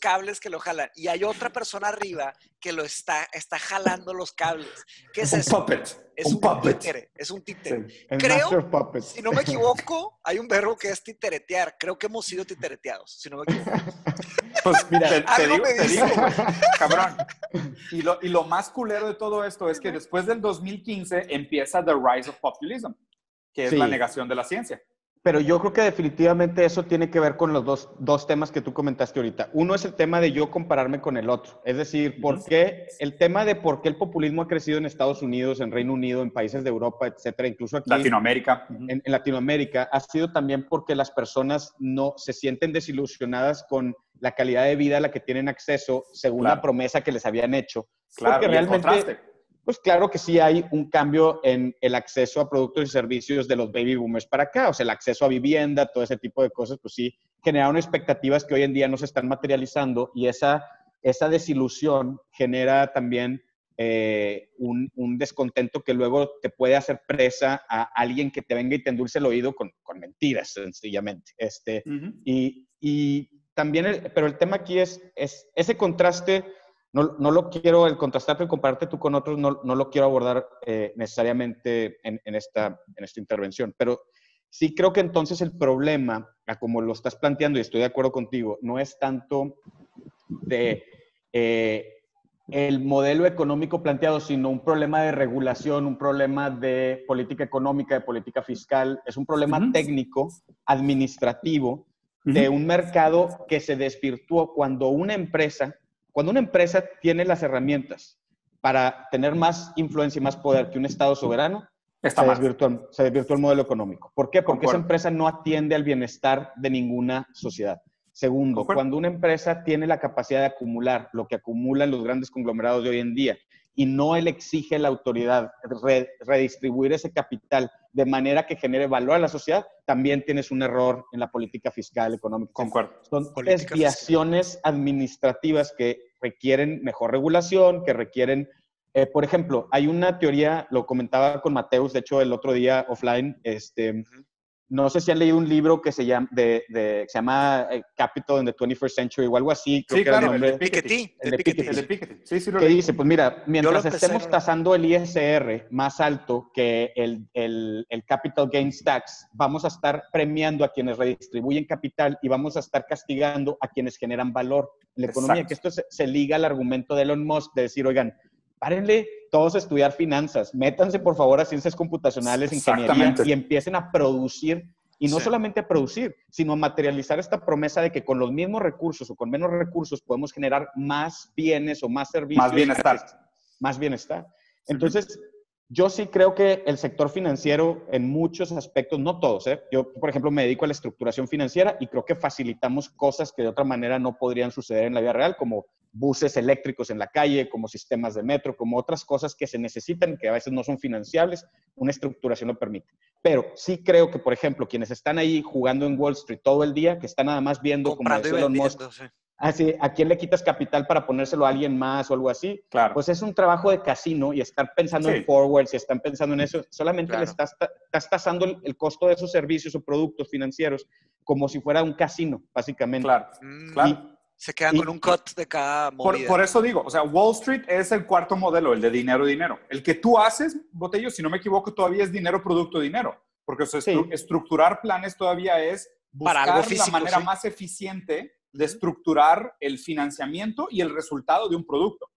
cables que lo jalan. Y hay otra persona arriba que lo está jalando los cables. ¿Qué es eso? Es un títere. Es un títere. Sí. Creo, si no me equivoco, hay un verbo que es titeretear. Creo que hemos sido titereteados, si no me equivoco. Pues mira, te digo, güey, cabrón. Y lo más culero de todo esto es que después del 2015 empieza the rise of populism, que es la negación de la ciencia. Pero yo creo que definitivamente eso tiene que ver con los dos temas que tú comentaste ahorita. Uno es el tema de yo compararme con el otro. Es decir, el tema de por qué el populismo ha crecido en Estados Unidos, en Reino Unido, en países de Europa, etcétera, incluso aquí Latinoamérica. En Latinoamérica, ha sido también porque las personas no se sienten desilusionadas con la calidad de vida a la que tienen acceso según la promesa que les habían hecho. Claro, porque realmente, el contraste. Pues claro que sí hay un cambio en el acceso a productos y servicios de los baby boomers para acá, o sea, el acceso a vivienda, todo ese tipo de cosas, pues sí, generaron expectativas que hoy en día no se están materializando y esa desilusión genera también un descontento que luego te puede hacer presa a alguien que te venga y te endulce el oído con mentiras, sencillamente. Y también, pero el tema aquí es ese contraste. No lo quiero, el contrastarte y compararte tú con otros, no lo quiero abordar necesariamente en esta intervención, pero sí creo que entonces el problema, como lo estás planteando y estoy de acuerdo contigo, no es tanto de el modelo económico planteado, sino un problema de regulación, un problema de política económica, de política fiscal, es un problema técnico, administrativo, de un mercado que se desvirtuó cuando una empresa tiene las herramientas para tener más influencia y más poder que un Estado soberano, se desvirtuó el modelo económico. ¿Por qué? Porque esa empresa no atiende al bienestar de ninguna sociedad. Segundo, cuando una empresa tiene la capacidad de acumular lo que acumulan los grandes conglomerados de hoy en día y no le exige a la autoridad redistribuir ese capital de manera que genere valor a la sociedad, también tienes un error en la política fiscal, económica. Concuerdo. Son desviaciones administrativas que requieren mejor regulación, que requieren, por ejemplo, hay una teoría, lo comentaba con Mateus, de hecho el otro día offline, no sé si han leído un libro que se llama Capital in the 21st Century o algo así. Creo que claro, el de Piketty. El de Piketty. Sí, que dice, pues mira, mientras estemos tasando el ISR más alto que el Capital Gains Tax, vamos a estar premiando a quienes redistribuyen capital y vamos a estar castigando a quienes generan valor en la economía. Que esto se liga al argumento de Elon Musk de decir, oigan, párenle todos a estudiar finanzas, métanse por favor a ciencias computacionales, ingeniería y empiecen a producir, y no solamente a producir, sino a materializar esta promesa de que con los mismos recursos o con menos recursos podemos generar más bienes o más servicios. Más bienestar. Entonces, yo sí creo que el sector financiero en muchos aspectos, no todos, yo por ejemplo me dedico a la estructuración financiera y creo que facilitamos cosas que de otra manera no podrían suceder en la vida real, como buses eléctricos en la calle, como sistemas de metro, como otras cosas que se necesitan, que a veces no son financiables, una estructuración lo permite. Pero sí creo que, por ejemplo, quienes están ahí jugando en Wall Street todo el día, que están nada más viendo como dice Elon Musk, ¿a quién le quitas capital para ponérselo a alguien más o algo así? Claro. Pues es un trabajo de casino y estar pensando en forwards y están pensando en eso, solamente le estás tasando el costo de esos servicios o productos financieros como si fuera un casino, básicamente. Claro. Se quedan con un cut de cada movida. Por eso digo, o sea, Wall Street es el cuarto modelo, el de dinero. El que tú haces, Botello, si no me equivoco, todavía es dinero, producto, dinero. Porque estructurar planes todavía es buscar la manera más eficiente de estructurar el financiamiento y el resultado de un producto.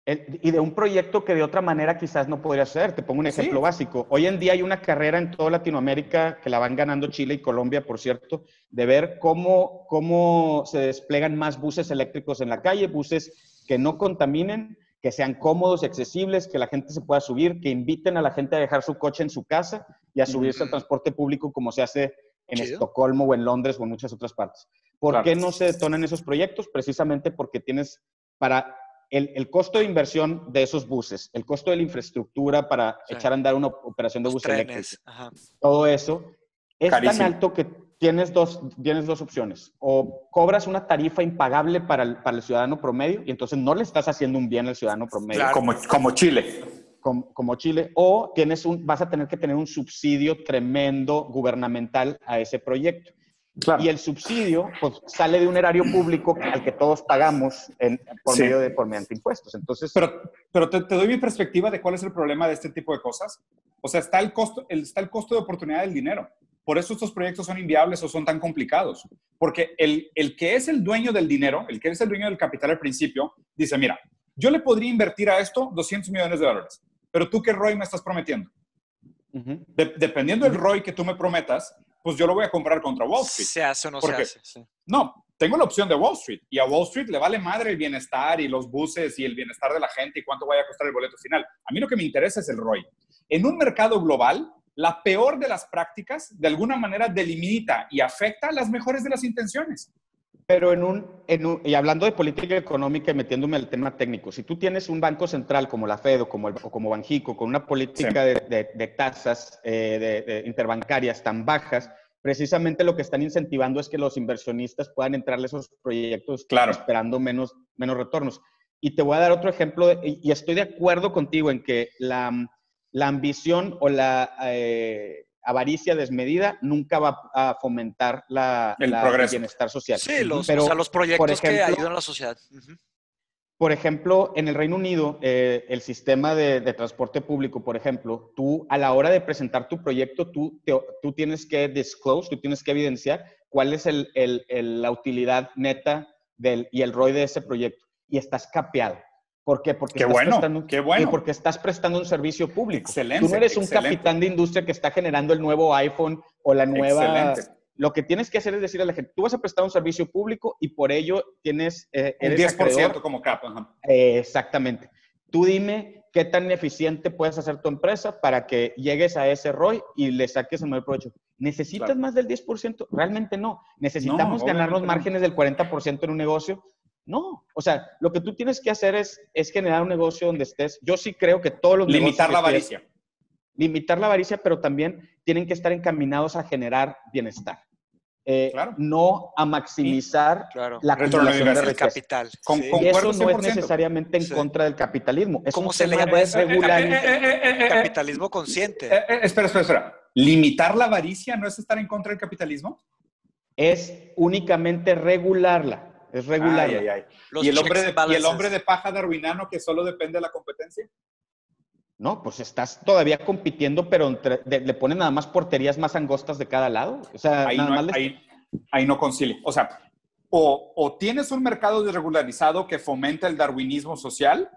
Y de un proyecto que de otra manera quizás no podría ser. Te pongo un ejemplo básico. Hoy en día hay una carrera en toda Latinoamérica, que la van ganando Chile y Colombia, por cierto, de ver cómo se desplegan más buses eléctricos en la calle, buses que no contaminen, que sean cómodos y accesibles, que la gente se pueda subir, que inviten a la gente a dejar su coche en su casa y a subirse al transporte público como se hace en Estocolmo o en Londres o en muchas otras partes. ¿Por qué no se detonan esos proyectos? Precisamente porque tienes para... El costo de inversión de esos buses, el costo de la infraestructura para echar a andar una operación de bus eléctrico, todo eso es carísimo. Tan alto que tienes dos opciones. O cobras una tarifa impagable para el ciudadano promedio y entonces no le estás haciendo un bien al ciudadano promedio. Claro. Como Chile. Como Chile. O vas a tener que tener un subsidio tremendo gubernamental a ese proyecto. Claro. Y el subsidio pues, sale de un erario público al que todos pagamos mediante impuestos. Entonces, pero te doy mi perspectiva de cuál es el problema de este tipo de cosas. O sea, está el costo de oportunidad del dinero. Por eso estos proyectos son inviables o son tan complicados. Porque el que es el dueño del dinero, el que es el dueño del capital al principio, dice, mira, yo le podría invertir a esto $200 millones, pero ¿tú qué ROI me estás prometiendo? Dependiendo del ROI que tú me prometas, pues yo lo voy a comprar contra Wall Street. ¿Se hace o no se hace? Sí. No, tengo la opción de Wall Street. Y a Wall Street le vale madre el bienestar y los buses y el bienestar de la gente y cuánto vaya a costar el boleto final. A mí lo que me interesa es el ROI. En un mercado global, la peor de las prácticas de alguna manera delimita y afecta las mejores de las intenciones. Pero y hablando de política económica y metiéndome al tema técnico, si tú tienes un banco central como la Fed o como Banxico con una política de tasas interbancarias tan bajas, precisamente lo que están incentivando es que los inversionistas puedan entrarle a esos proyectos esperando menos retornos. Y te voy a dar otro ejemplo, y estoy de acuerdo contigo en que la ambición o la avaricia desmedida nunca va a fomentar el bienestar social. Sí, los proyectos que ayudan a la sociedad. Por ejemplo, en el Reino Unido, el sistema de transporte público, por ejemplo, tú a la hora de presentar tu proyecto, tú tienes que disclose, tú tienes que evidenciar cuál es la utilidad neta y el ROI de ese proyecto. Y estás capeado. ¿Por qué? Porque porque estás prestando un servicio público. Excelente. Tú no eres un capitán de industria que está generando el nuevo iPhone o la nueva... Excelente. Lo que tienes que hacer es decirle a la gente, tú vas a prestar un servicio público y por ello tienes... el 10% acreedor. Como cap. Exactamente. Tú dime qué tan eficiente puedes hacer tu empresa para que llegues a ese ROI y le saques el mayor provecho. ¿Necesitas más del 10%? Realmente no. ¿Necesitamos ganarnos márgenes del 40% en un negocio? No, o sea, lo que tú tienes que hacer es generar un negocio donde estés. Yo sí creo que todos los limitar la avaricia. Limitar la avaricia, pero también tienen que estar encaminados a generar bienestar. No a maximizar la acumulación de riqueza. Capital. Y eso no es necesariamente en contra del capitalismo. Es ¿Cómo se le llama eso? Capitalismo consciente. Espera. ¿Limitar la avaricia no es estar en contra del capitalismo? Es únicamente regularla. Es regular. ¿Y el hombre de paja darwinano que solo depende de la competencia? No, pues estás todavía compitiendo, pero le ponen nada más porterías más angostas de cada lado. O sea, ahí no concilia. O sea, o tienes un mercado desregularizado que fomenta el darwinismo social,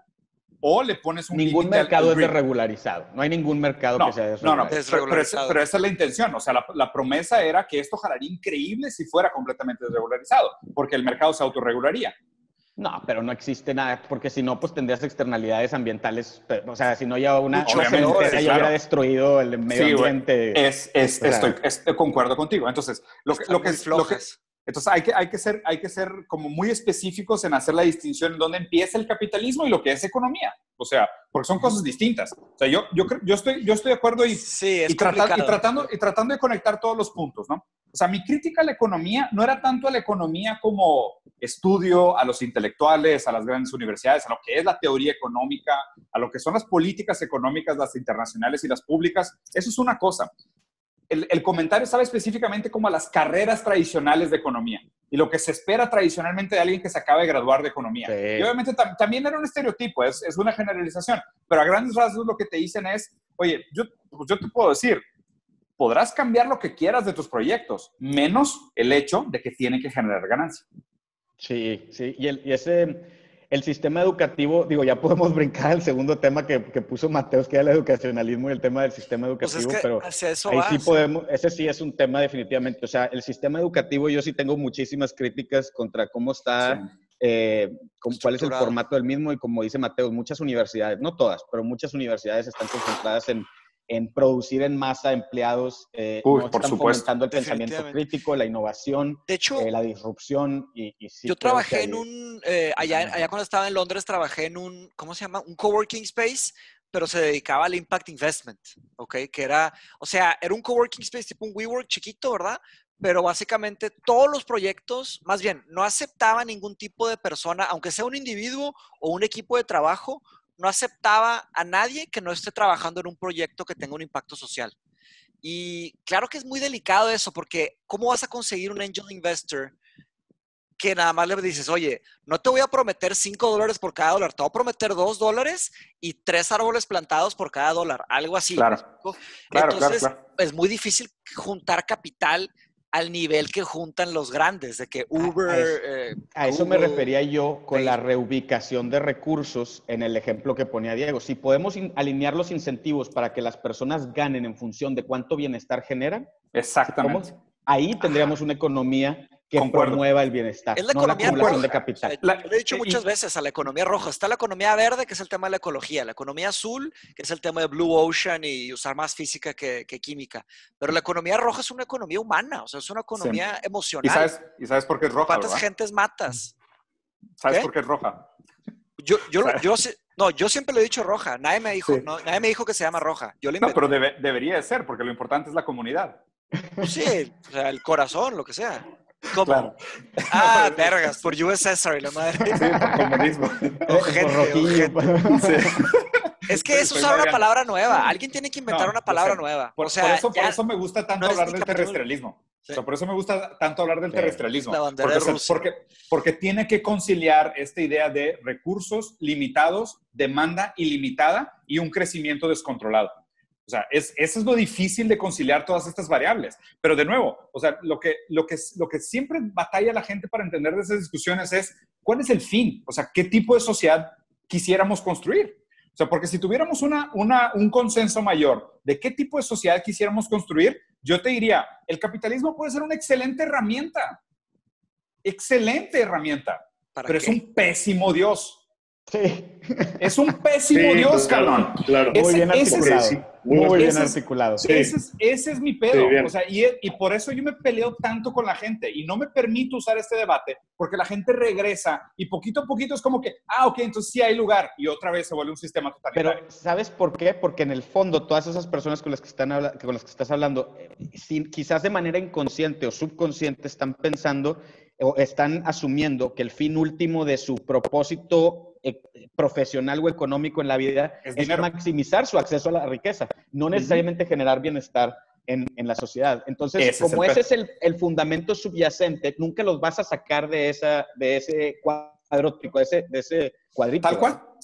o le pones un ningún mercado es desregularizado. No hay ningún mercado que sea desregularizado. Pero esa es la intención. O sea, la promesa era que esto jalaría increíble si fuera completamente desregularizado, porque el mercado se autorregularía. No, pero no existe nada, porque si no, pues tendrías externalidades ambientales. O sea, si no ya hubiera destruido el medio ambiente. Concuerdo contigo. Entonces, entonces hay que ser como muy específicos en hacer la distinción en dónde empieza el capitalismo y lo que es economía. O sea, porque son cosas distintas. O sea, yo estoy de acuerdo y tratando de conectar todos los puntos, ¿no? O sea, mi crítica a la economía no era tanto a la economía como estudio, a los intelectuales, a las grandes universidades, a lo que es la teoría económica, a lo que son las políticas económicas, las internacionales y las públicas. Eso es una cosa. El comentario estaba específicamente como a las carreras tradicionales de economía y lo que se espera tradicionalmente de alguien que se acaba de graduar de economía. Sí. Y obviamente también era un estereotipo, es una generalización, pero a grandes rasgos lo que te dicen es, oye, yo te puedo decir, podrás cambiar lo que quieras de tus proyectos, menos el hecho de que tienen que generar ganancia. Sí, y el sistema educativo, digo, ya podemos brincar al segundo tema que puso Mateos, que era el educacionalismo y el tema del sistema educativo, Pues es que pero hacia eso ahí va, sí podemos, ese sí es un tema definitivamente. O sea, el sistema educativo, yo sí tengo muchísimas críticas contra cómo está, cuál es el formato del mismo, y como dice Mateos, muchas universidades, no todas, pero muchas universidades están concentradas en producir en masa empleados, no están fomentando el pensamiento crítico, la innovación, de hecho, la disrupción. Y sí, yo trabajé en un, allá cuando estaba en Londres, trabajé en un, ¿cómo se llama? Un coworking space, pero se dedicaba al impact investment, ¿ok? Que era, o sea, era un coworking space tipo un WeWork chiquito, ¿verdad? Pero básicamente todos los proyectos, más bien, no aceptaba ningún tipo de persona, aunque sea un individuo o un equipo de trabajo, no aceptaba a nadie que no esté trabajando en un proyecto que tenga un impacto social. Y claro que es muy delicado eso, porque ¿cómo vas a conseguir un angel investor que nada más le dices, oye, no te voy a prometer $5 por cada dólar, te voy a prometer $2 y 3 árboles plantados por cada dólar, algo así? Claro. Entonces, es muy difícil juntar capital al nivel que juntan los grandes, de que Uber... A eso me refería yo con la reubicación de recursos en el ejemplo que ponía Diego. Si podemos alinear los incentivos para que las personas ganen en función de cuánto bienestar generan, exactamente. Ahí tendríamos una economía que promueva el bienestar, es la economía acumulación de capital. Yo le he dicho muchas veces a la economía roja. Está la economía verde, que es el tema de la ecología. La economía azul, que es el tema de Blue Ocean y usar más física que química. Pero la economía roja es una economía humana, o sea, es una economía emocional. ¿Y sabes por qué es roja? ¿Cuántas gentes matas? ¿Sabes por qué es roja? Yo siempre le he dicho roja. Nadie me dijo que se llama roja. Yo le inventé. No, pero debería de ser, porque lo importante es la comunidad. Pues sí, o sea, el corazón, lo que sea. ¿Cómo? Claro. Vergas, por USSR y la madre. Sí, por comunismo. Ojete. Sí. Es que es usar una palabra nueva. Alguien tiene que inventar una palabra nueva. Por eso me gusta tanto hablar del terrestrialismo. Sí. O sea, por eso me gusta tanto hablar del terrestrialismo. La bandera de Rusia. Porque tiene que conciliar esta idea de recursos limitados, demanda ilimitada y un crecimiento descontrolado. O sea, eso es lo difícil de conciliar todas estas variables. Pero de nuevo, o sea, lo que siempre batalla la gente para entender de esas discusiones es ¿cuál es el fin? O sea, ¿qué tipo de sociedad quisiéramos construir? O sea, porque si tuviéramos un consenso mayor de qué tipo de sociedad quisiéramos construir, yo te diría, el capitalismo puede ser una excelente herramienta. Excelente herramienta. Pero es un pésimo Dios. Sí. Es un pésimo Dios, cabrón. Claro. Muy bien articulado. Muy bien articulado. Sí. Ese es mi pedo. O sea, y por eso yo me peleo tanto con la gente y no me permito usar este debate porque la gente regresa y poquito a poquito es como que, ok, entonces sí hay lugar y otra vez se vuelve un sistema totalitario. Pero ¿sabes por qué? Porque en el fondo todas esas personas con las que estás hablando, quizás de manera inconsciente o subconsciente están pensando o están asumiendo que el fin último de su propósito profesional o económico en la vida es maximizar su acceso a la riqueza, no necesariamente generar bienestar en la sociedad. Entonces, como ese es el fundamento subyacente, nunca los vas a sacar de ese cuadrótico, de ese cuadrito.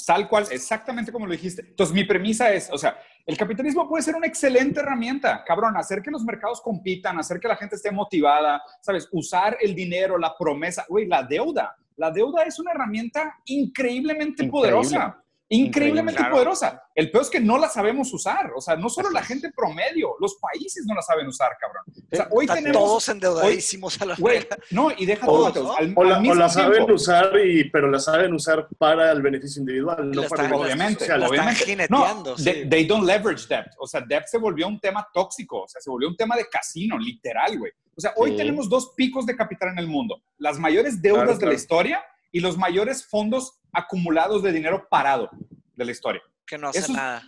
Tal cual, exactamente como lo dijiste. Entonces, mi premisa es, o sea, el capitalismo puede ser una excelente herramienta, cabrón, hacer que los mercados compitan, hacer que la gente esté motivada, ¿sabes? Usar el dinero, la promesa, güey, la deuda. La deuda es una herramienta increíblemente poderosa. Increíblemente poderosa. El peor es que no la sabemos usar. O sea, no solo la gente promedio, los países no la saben usar, cabrón. O sea, hoy tenemos... Todos endeudadísimos a la güey, no, y deja todo. O la saben usar, pero la saben usar para el beneficio individual, no para el obviamente. La están jineteando. No, they don't leverage debt. O sea, debt se volvió un tema tóxico. O sea, se volvió un tema de casino, literal, güey. O sea, hoy tenemos dos picos de capital en el mundo. Las mayores deudas de la historia y los mayores fondos acumulados de dinero parado de la historia. Que no hace nada.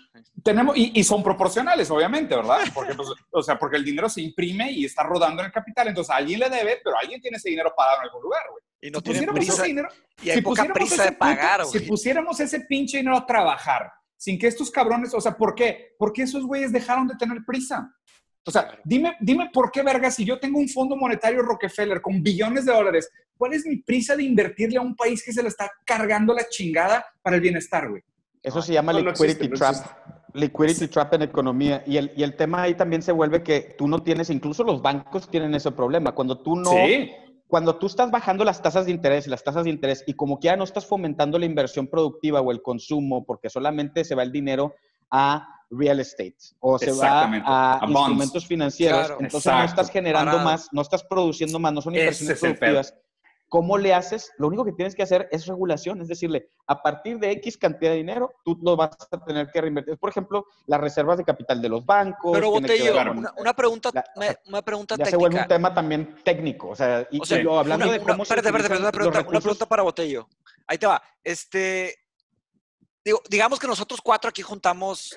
Tenemos, y son proporcionales, obviamente, ¿verdad? Porque, pues, o sea, porque el dinero se imprime y está rodando en el capital. Entonces, alguien le debe, pero alguien tiene ese dinero parado en algún lugar, güey. Y no tiene prisa. Y hay poca prisa de pagar, güey. Si pusiéramos ese pinche dinero a trabajar, sin que estos cabrones, o sea, ¿por qué? Porque esos güeyes dejaron de tener prisa. O sea, dime por qué, verga, si yo tengo un fondo monetario Rockefeller con billones de dólares, ¿cuál es mi prisa de invertirle a un país que se le está cargando la chingada para el bienestar, güey? Eso se llama liquidity trap. Liquidity trap en economía. Y el tema ahí también se vuelve que tú no tienes, incluso los bancos tienen ese problema. Cuando tú no cuando tú estás bajando las tasas de interés y como que ya no estás fomentando la inversión productiva o el consumo porque solamente se va el dinero a real estate o se va a instrumentos financieros, Claro. entonces no estás generando más, no estás produciendo más, no son inversiones productivas. ¿Cómo le haces? Lo único que tienes que hacer es regulación, es decirle, a partir de X cantidad de dinero, tú lo vas a tener que reinvertir. Por ejemplo, las reservas de capital de los bancos. Pero Botello, una pregunta, una pregunta técnica. Ya se vuelve un tema también técnico. O sea, yo hablando de cómo espérate, una pregunta para Botello. Ahí te va. Digamos que nosotros 4 aquí juntamos,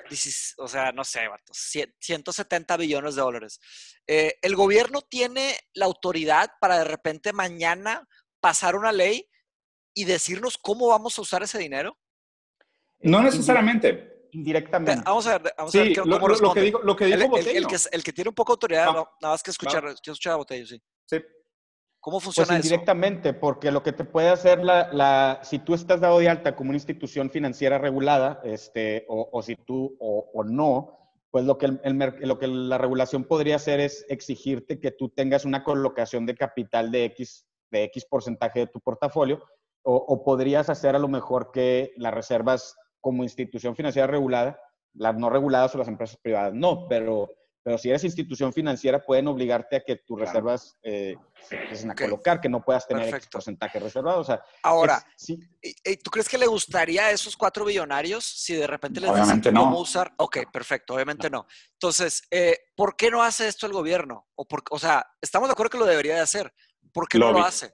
o sea, no sé, 170 billones de dólares. ¿El gobierno tiene la autoridad para de repente mañana pasar una ley y decirnos cómo vamos a usar ese dinero? No necesariamente. Indirectamente. Vamos a ver cómo responde. Lo que dijo Botello. El que tiene un poco de autoridad, nada más que escuchar a Botello, sí. Sí. ¿Cómo funciona pues indirectamente, eso? Porque lo que te puede hacer si tú estás dado de alta como una institución financiera regulada, o si tú o no, pues lo que la regulación podría hacer es exigirte que tú tengas una colocación de capital de X porcentaje de tu portafolio, o podrías hacer a lo mejor que las reservas como institución financiera regulada, las no reguladas o las empresas privadas no, pero si eres institución financiera pueden obligarte a que tus reservas se empiecen a colocar, que no puedas tener X porcentaje reservado. O sea, ahora, ¿tú crees que le gustaría a esos 4 billonarios si de repente les dicen cómo usar? Ok, perfecto, obviamente no. Entonces, ¿por qué no hace esto el gobierno? O sea, estamos de acuerdo que lo debería de hacer. ¿Por qué no lo hace?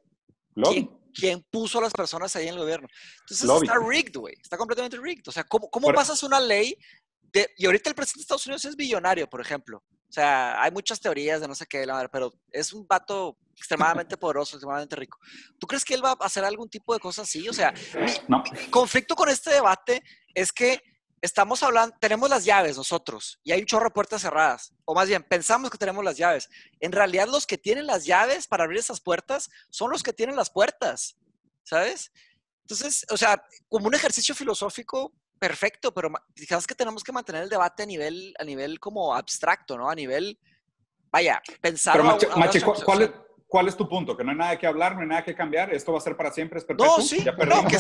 ¿Quién puso a las personas ahí en el gobierno? Entonces está rigged, güey. Está completamente rigged. O sea, ¿cómo pasas una ley? Y ahorita el presidente de Estados Unidos es billonario, por ejemplo. O sea, hay muchas teorías de no sé qué, pero es un vato extremadamente poderoso, extremadamente rico. ¿Tú crees que él va a hacer algún tipo de cosa así? O sea, mi conflicto con este debate es que estamos hablando, tenemos las llaves nosotros y hay un chorro de puertas cerradas. O más bien, pensamos que tenemos las llaves. En realidad, los que tienen las llaves para abrir esas puertas son los que tienen las puertas, ¿sabes? Entonces, o sea, como un ejercicio filosófico, perfecto, pero quizás que tenemos que mantener el debate a nivel como abstracto, ¿no? A nivel, vaya, pensar. Pero Machi, ¿cuál es tu punto? ¿Que no hay nada que hablar, no hay nada que cambiar? ¿Esto va a ser para siempre? ¿Es perpetuo? No, sí, que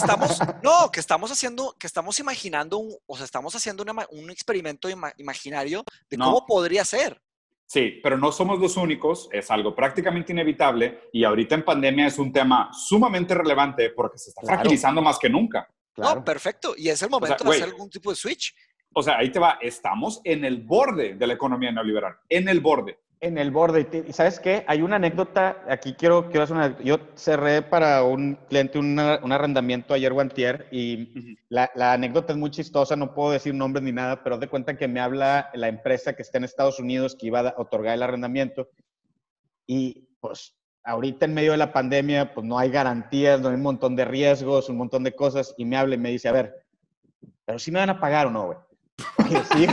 estamos imaginando, estamos haciendo un experimento imaginario de cómo podría ser. Sí, pero no somos los únicos, es algo prácticamente inevitable y ahorita en pandemia es un tema sumamente relevante porque se está fragilizando más que nunca. Claro. No, perfecto. Y es el momento de hacer algún tipo de switch. O sea, ahí te va. Estamos en el borde de la economía neoliberal. En el borde. En el borde. ¿Y sabes qué? Hay una anécdota. Aquí quiero hacer yo cerré para un cliente un arrendamiento ayer o antier y la anécdota es muy chistosa. No puedo decir nombres ni nada, pero haz de cuenta que me habla la empresa que está en Estados Unidos que iba a otorgar el arrendamiento y pues ahorita en medio de la pandemia, pues no hay garantías, no hay un montón de riesgos, un montón de cosas, y me habla y me dice, a ver, ¿pero sí me van a pagar o no, güey? Sí,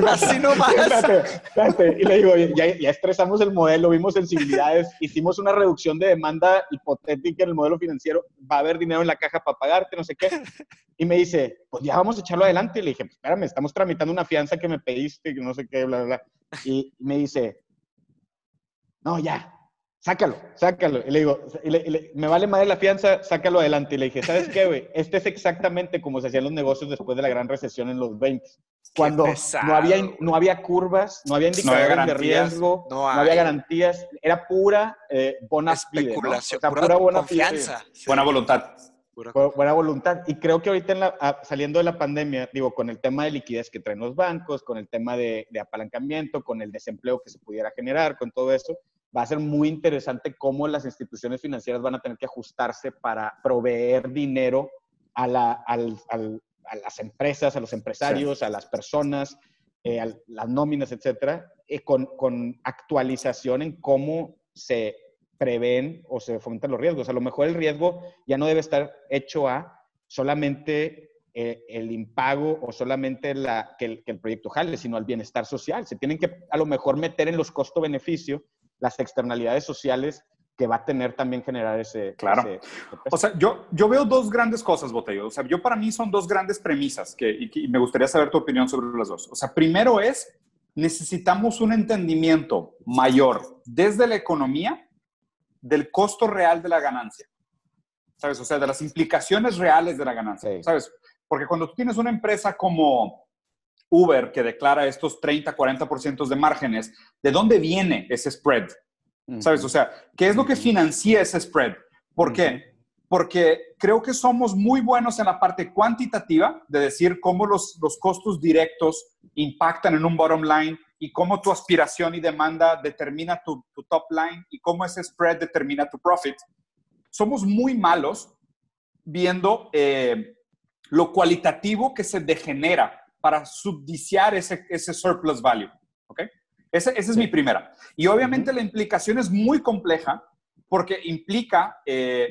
así nomás. Espérate. Y le digo, ya estresamos el modelo, vimos sensibilidades, hicimos una reducción de demanda hipotética en el modelo financiero, va a haber dinero en la caja para pagarte, no sé qué. Y me dice, pues ya vamos a echarlo adelante. Y le dije, pues espérame, estamos tramitando una fianza que me pediste, que no sé qué, bla, bla, bla. Y me dice, no, ya. Sácalo. Y le digo, me vale madre la fianza, sácalo adelante. Y le dije, ¿sabes qué, güey? Este es exactamente como se hacían los negocios después de la gran recesión en los 20. Cuando no había curvas, no había indicadores de riesgo, no había garantías. Era pura bona fide, ¿no? O sea, pura buena confianza. Fide. Buena voluntad. Buena voluntad. Y creo que ahorita saliendo de la pandemia, digo, con el tema de liquidez que traen los bancos, con el tema de apalancamiento, con el desempleo que se pudiera generar, con todo eso, va a ser muy interesante cómo las instituciones financieras van a tener que ajustarse para proveer dinero a las empresas, a los empresarios, a las personas, a las nóminas, etcétera, con actualización en cómo se prevén o se fomentan los riesgos. A lo mejor el riesgo ya no debe estar hecho a solamente el impago o solamente que el proyecto jale, sino al bienestar social. Se tienen que a lo mejor meter en los costo-beneficio las externalidades sociales que va a tener también generar ese... Claro. O sea, yo veo dos grandes cosas, Botello. O sea, para mí son dos grandes premisas y me gustaría saber tu opinión sobre las dos. O sea, primero necesitamos un entendimiento mayor desde la economía del costo real de la ganancia, ¿sabes? O sea, de las implicaciones reales de la ganancia, Sí. ¿sabes? Porque cuando tú tienes una empresa como Uber que declara estos 30-40% de márgenes, ¿de dónde viene ese spread? ¿Sabes? O sea, ¿qué es lo que financia ese spread? ¿Por qué? Porque creo que somos muy buenos en la parte cuantitativa de decir cómo los costos directos impactan en un bottom line y cómo tu aspiración y demanda determina tu top line y cómo ese spread determina tu profit. Somos muy malos viendo lo cualitativo que se degenera para subdiciar ese surplus value. ¿Ok? Esa es mi primera. Y obviamente la implicación es muy compleja porque implica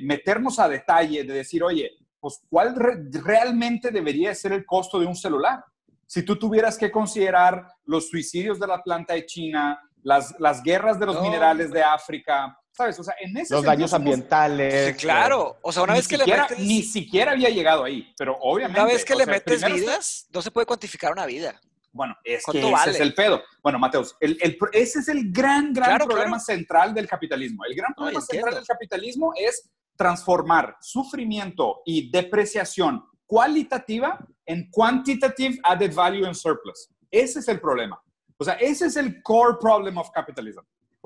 meternos a detalle de decir, oye, pues ¿cuál realmente debería ser el costo de un celular? Si tú tuvieras que considerar los suicidios de la planta de China, las guerras de los minerales de África, ¿sabes? O sea, en ese Los daños ambientales. Sí, claro. O sea, una vez que le metes... Ni siquiera había llegado ahí, pero obviamente... Una vez que o le sea, metes primero vidas, no se puede cuantificar una vida. Bueno, es que ¿Cuánto ese vale? es el pedo. Bueno, Mateus, ese es el gran Claro, problema central del capitalismo. El gran problema central del capitalismo es transformar sufrimiento y depreciación cualitativa en quantitative added value and surplus. Ese es el problema. O sea, ese es el core problem of capitalism.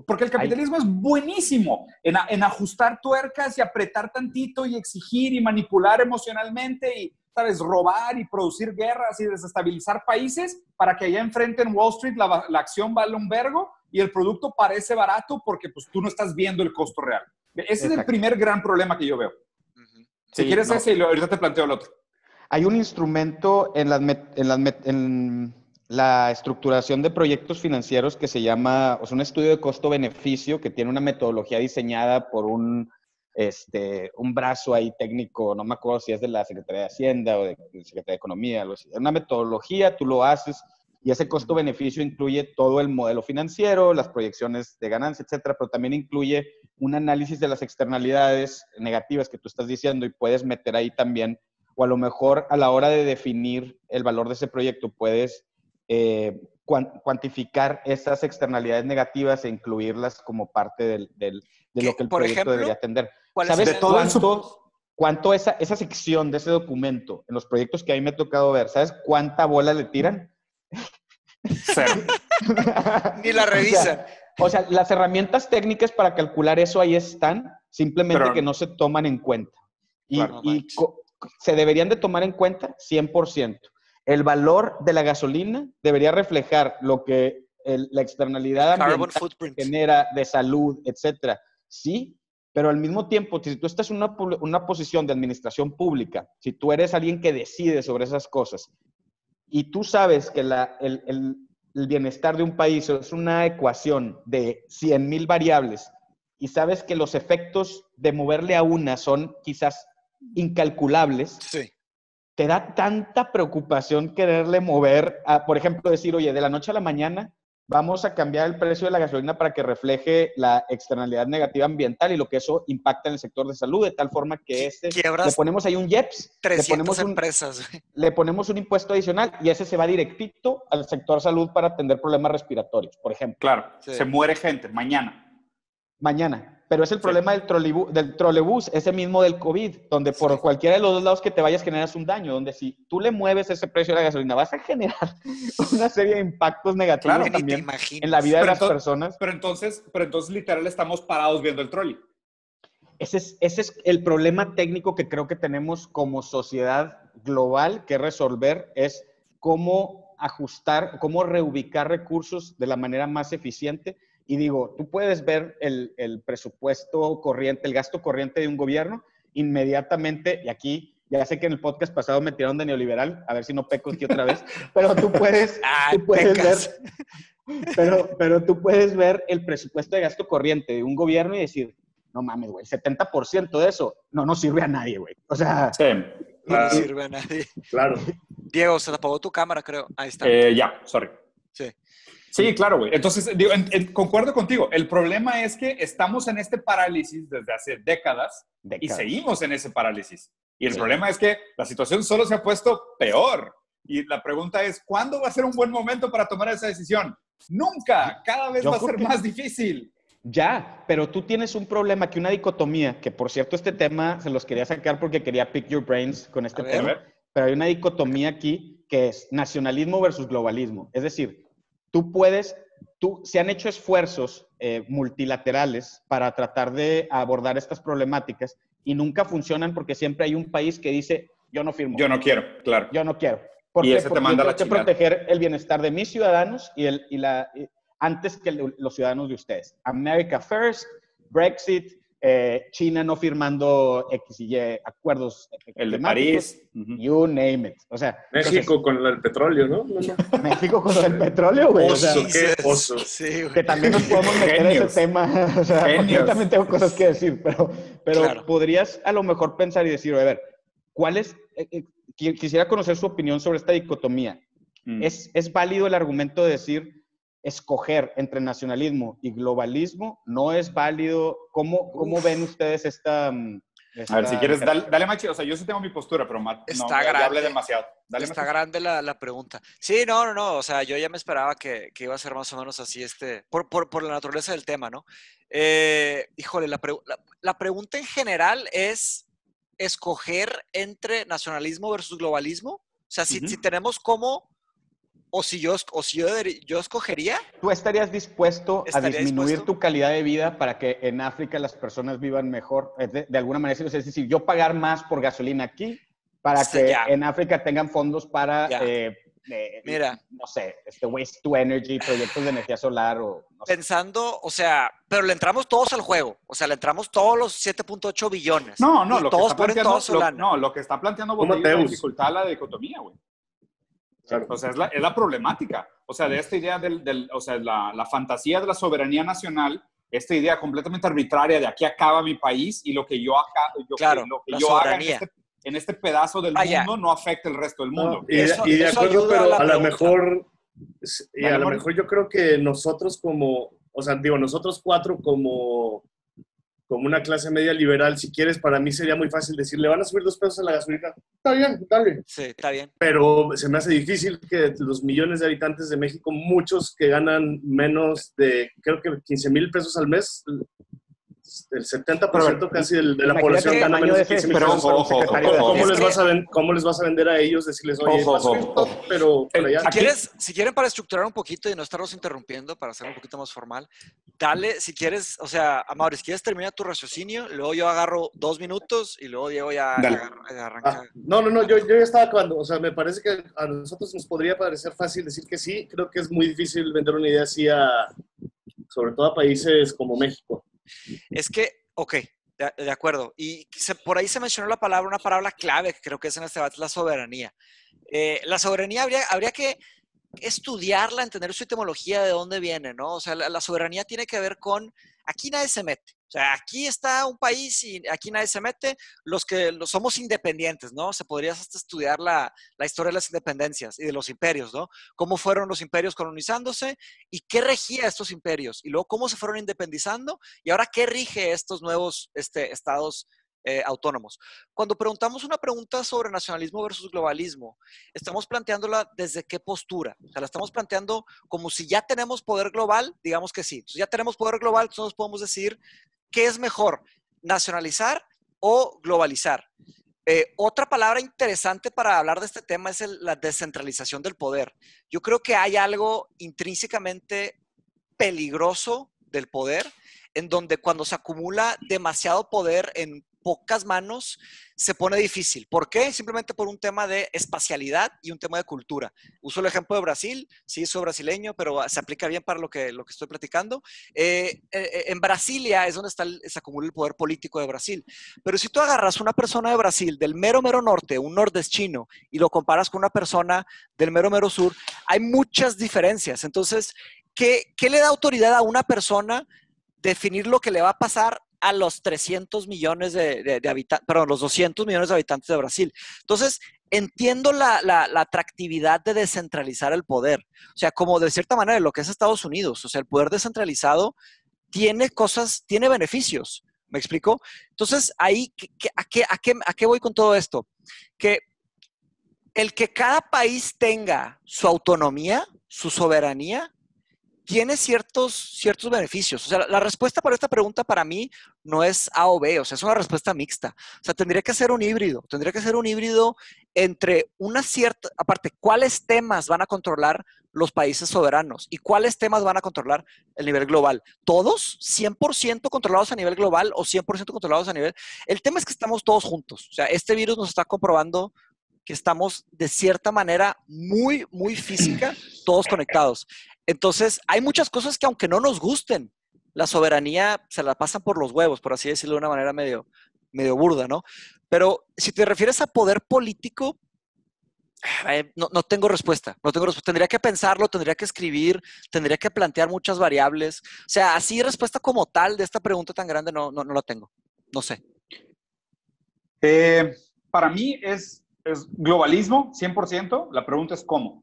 Porque el capitalismo es buenísimo en ajustar tuercas y apretar tantito y exigir y manipular emocionalmente y, ¿sabes?, robar y producir guerras y desestabilizar países para que allá enfrente en Wall Street la acción vale un vergo y el producto parece barato porque pues, tú no estás viendo el costo real. Ese es el primer gran problema que yo veo. Si quieres ese, y ahorita te planteo el otro. Hay un instrumento en la estructuración de proyectos financieros que se llama, o sea, un estudio de costo-beneficio que tiene una metodología diseñada por un brazo ahí técnico, no me acuerdo si es de la Secretaría de Hacienda o de la Secretaría de Economía, algo así. Es una metodología, tú lo haces y ese costo-beneficio incluye todo el modelo financiero, las proyecciones de ganancia, etcétera, pero también incluye un análisis de las externalidades negativas que tú estás diciendo y puedes meter ahí también, o a lo mejor a la hora de definir el valor de ese proyecto puedes cuantificar esas externalidades negativas e incluirlas como parte de lo que el proyecto debería atender. ¿Sabes cuánto esa sección de ese documento, en los proyectos que a mí me ha tocado ver, ¿sabes cuánta bola le tiran? Cero. Ni la revisan. O sea, las herramientas técnicas para calcular eso ahí están, simplemente que no se toman en cuenta. Y se deberían de tomar en cuenta 100%. El valor de la gasolina debería reflejar lo que la externalidad ambiental genera de salud, etcétera. Sí, pero al mismo tiempo, si tú estás en una posición de administración pública, si tú eres alguien que decide sobre esas cosas y tú sabes que el bienestar de un país es una ecuación de 100,000 variables y sabes que los efectos de moverle a una son quizás incalculables, sí, te da tanta preocupación quererle mover a, por ejemplo, decir, oye, de la noche a la mañana vamos a cambiar el precio de la gasolina para que refleje la externalidad negativa ambiental y lo que eso impacta en el sector de salud, de tal forma que le ponemos ahí un IEPS, 300 empresas. Le ponemos un impuesto adicional y ese se va directito al sector salud para atender problemas respiratorios, por ejemplo. Claro, se muere gente mañana. Pero es el problema del trolebús, ese mismo del COVID, donde por cualquiera de los dos lados que te vayas generas un daño, donde si tú le mueves ese precio de la gasolina, vas a generar una serie de impactos negativos también en la vida de las personas. Pero entonces literal estamos parados viendo el trolley. Ese es el problema técnico que creo que tenemos como sociedad global que resolver, es cómo ajustar, cómo reubicar recursos de la manera más eficiente. Y digo, tú puedes ver el presupuesto corriente, el gasto corriente de un gobierno inmediatamente, y aquí ya sé que en el podcast pasado me tiraron de neoliberal, a ver si no peco aquí otra vez, pero tú puedes ver, pero tú puedes ver el presupuesto de gasto corriente de un gobierno y decir, no mames, güey, 70% de eso no sirve a nadie, güey. O sea, no sirve a nadie. Claro. Diego, se te apagó tu cámara, creo. Ahí está. Sorry. Sí. Sí, claro, güey. Entonces, digo, concuerdo contigo. El problema es que estamos en este parálisis desde hace décadas. Y seguimos en ese parálisis. Y el problema es que la situación solo se ha puesto peor. Y la pregunta es, ¿cuándo va a ser un buen momento para tomar esa decisión? Nunca. Cada vez va a ser más difícil. Ya, pero tú tienes un problema, que una dicotomía, que por cierto este tema se los quería sacar porque quería pick your brains con este tema, pero hay una dicotomía aquí que es nacionalismo versus globalismo. Es decir, se han hecho esfuerzos multilaterales para tratar de abordar estas problemáticas y nunca funcionan porque siempre hay un país que dice, yo no firmo. Yo no quiero, claro. Yo no quiero. ¿Por qué? Porque yo tengo que proteger el bienestar de mis ciudadanos antes que los ciudadanos de ustedes. America First, Brexit, China no firmando X y Y acuerdos. El de París. You name it. O sea, México con el petróleo, ¿no? México con el petróleo, güey. Oso, qué oso. Sí, que también nos podemos meter en ese tema. O sea, yo también tengo cosas que decir, pero claro, podrías a lo mejor pensar y decir, a ver, ¿cuál es? Quisiera conocer su opinión sobre esta dicotomía. ¿Es válido el argumento de decir escoger entre nacionalismo y globalismo? ¿No es válido? ¿Cómo ven ustedes esta... A ver, si quieres, dale Machi. O sea, yo sí tengo mi postura, pero ya hablé demasiado. Está grande la pregunta. Sí, no. O sea, yo ya me esperaba que iba a ser más o menos así por la naturaleza del tema, ¿no? Híjole, la pregunta en general es escoger entre nacionalismo versus globalismo. O sea, si tenemos como... O si yo escogería... ¿Tú estarías dispuesto a disminuir tu calidad de vida para que en África las personas vivan mejor? De alguna manera, es decir, yo pagar más por gasolina aquí para que en África tengan fondos para, mira, no sé, waste to energy, proyectos de energía solar o... No sé. Pensando, o sea, pero le entramos todos al juego. O sea, le entramos todos los 7.8 billones. No, todos ponen todo su lana. Lo que está planteando Botello es la dificultad de la dicotomía, güey. Claro. O sea, es la problemática. O sea, de esta idea o sea, la fantasía de la soberanía nacional, esta idea completamente arbitraria de aquí acaba mi país y lo que yo haga en este pedazo del mundo no afecta el resto del mundo. Y de acuerdo, pero a lo mejor yo creo que nosotros nosotros cuatro como una clase media liberal, si quieres, para mí sería muy fácil decirle, van a subir 2 pesos a la gasolina. Está bien, dale. Sí, está bien. Pero se me hace difícil que los millones de habitantes de México, muchos que ganan menos de, creo que 15,000 pesos al mes, el 70% casi de la población gana menos de 15,000 pesos. ¿Cómo les vas a vender a ellos? Decirles, oye, pero ya. Si quieren, para estructurar un poquito y no estarlos interrumpiendo, para hacerlo un poquito más formal, dale, si quieres, o sea, Amaury, si quieres terminar tu raciocinio, luego yo agarro 2 minutos y luego Diego ya arranca. No, yo ya estaba acabando. O sea, me parece que a nosotros nos podría parecer fácil decir que sí. Creo que es muy difícil vender una idea así sobre todo a países como México. Es que, ok, de acuerdo. Y por ahí se mencionó una palabra clave que creo que es en este debate, la soberanía. La soberanía habría que estudiarla, entender su etimología, de dónde viene, ¿no? O sea, la soberanía tiene que ver con, aquí nadie se mete. O sea, aquí está un país y aquí nadie se mete, los que somos independientes, ¿no? Se podría hasta estudiar la historia de las independencias y de los imperios, ¿no? Cómo fueron los imperios colonizándose y qué regía estos imperios. Y luego cómo se fueron independizando y ahora qué rige estos nuevos estados autónomos. Cuando preguntamos una pregunta sobre nacionalismo versus globalismo, estamos planteándola desde qué postura. O sea, la estamos planteando como si ya tenemos poder global, digamos que sí. Entonces ya tenemos poder global, entonces podemos decir qué es mejor, nacionalizar o globalizar. Otra palabra interesante para hablar de este tema es la descentralización del poder. Yo creo que hay algo intrínsecamente peligroso del poder, en donde cuando se acumula demasiado poder en pocas manos, se pone difícil. ¿Por qué? Simplemente por un tema de espacialidad y un tema de cultura. Uso el ejemplo de Brasil, sí, soy brasileño, pero se aplica bien para lo que estoy platicando. En Brasilia es donde se acumula el poder político de Brasil. Pero si tú agarras una persona de Brasil, del mero norte, un nordestino, y lo comparas con una persona del mero sur, hay muchas diferencias. Entonces, ¿qué le da autoridad a una persona definir lo que le va a pasar a los 300 millones de habitantes, perdón, los 200 millones de habitantes de Brasil? Entonces, entiendo la atractividad de descentralizar el poder. O sea, como de cierta manera lo que es Estados Unidos. O sea, el poder descentralizado tiene beneficios. ¿Me explico? Entonces, ahí, ¿a qué voy con todo esto? Que el que cada país tenga su autonomía, su soberanía, tiene ciertos beneficios. O sea, la respuesta para esta pregunta para mí no es A o B, o sea, es una respuesta mixta. O sea, tendría que ser un híbrido entre una cierta, aparte, ¿cuáles temas van a controlar los países soberanos? ¿Y cuáles temas van a controlar el nivel global? ¿Todos 100% controlados a nivel global o 100% controlados a nivel? El tema es que estamos todos juntos. O sea, este virus nos está comprobando que estamos de cierta manera muy, muy física, todos conectados. Entonces, hay muchas cosas que aunque no nos gusten, la soberanía se la pasan por los huevos, por así decirlo de una manera medio burda, ¿no? Pero si te refieres a poder político, no tengo respuesta. Tendría que pensarlo, tendría que escribir, tendría que plantear muchas variables. O sea, así respuesta como tal de esta pregunta tan grande no la tengo. No sé. Para mí es globalismo, 100%. La pregunta es cómo.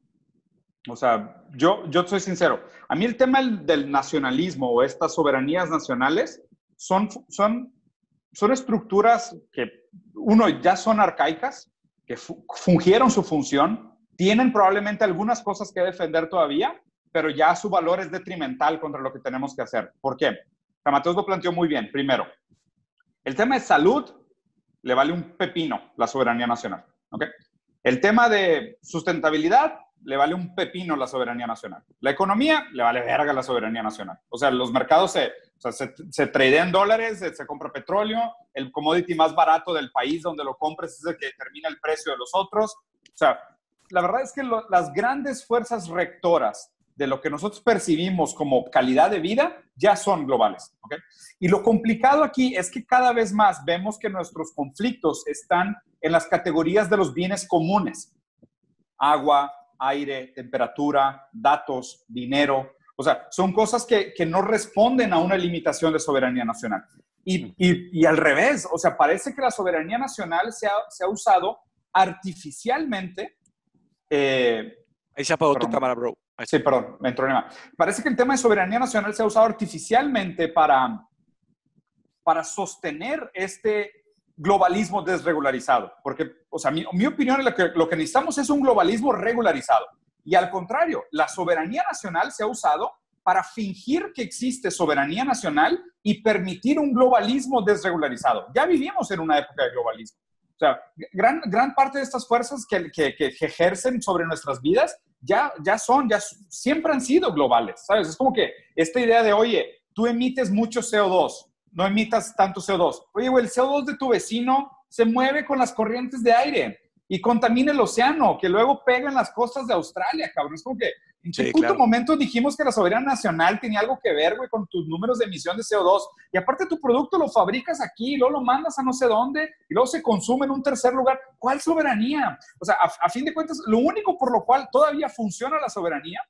O sea, yo soy sincero. A mí el tema del nacionalismo o estas soberanías nacionales son estructuras que, uno, ya son arcaicas, que fungieron su función, tienen probablemente algunas cosas que defender todavía, pero ya su valor es detrimental contra lo que tenemos que hacer. ¿Por qué? Mateos lo planteó muy bien. Primero, el tema de salud le vale un pepino la soberanía nacional. ¿Okay? El tema de sustentabilidad le vale un pepino la soberanía nacional. La economía le vale verga la soberanía nacional. O sea, los mercados se tradean dólares, se compra petróleo, el commodity más barato del país donde lo compres es el que determina el precio de los otros. O sea, la verdad es que las grandes fuerzas rectoras de lo que nosotros percibimos como calidad de vida ya son globales. ¿Okay? Y lo complicado aquí es que cada vez más vemos que nuestros conflictos están en las categorías de los bienes comunes. Agua, aire, temperatura, datos, dinero. O sea, son cosas que no responden a una limitación de soberanía nacional. Y al revés, o sea, parece que la soberanía nacional se ha usado artificialmente. Ahí se apagó tu cámara, bro. Sí, perdón, me entró en la... Parece que el tema de soberanía nacional se ha usado artificialmente para sostener este globalismo desregularizado. Porque, o sea, mi opinión es lo que necesitamos es un globalismo regularizado. Y al contrario, la soberanía nacional se ha usado para fingir que existe soberanía nacional y permitir un globalismo desregularizado. Ya vivimos en una época de globalismo. O sea, gran parte de estas fuerzas que ejercen sobre nuestras vidas ya siempre han sido globales, ¿sabes? Es como que esta idea de, oye, tú emites mucho CO2, no emitas tanto CO2. Oye, güey, el CO2 de tu vecino se mueve con las corrientes de aire y contamina el océano, que luego pega en las costas de Australia, cabrón. Es como que en qué puto momento dijimos que la soberanía nacional tenía algo que ver, güey, con tus números de emisión de CO2. Y aparte tu producto lo fabricas aquí, y luego lo mandas a no sé dónde, y luego se consume en un tercer lugar. ¿Cuál soberanía? O sea, a fin de cuentas, lo único por lo cual todavía funciona la soberanía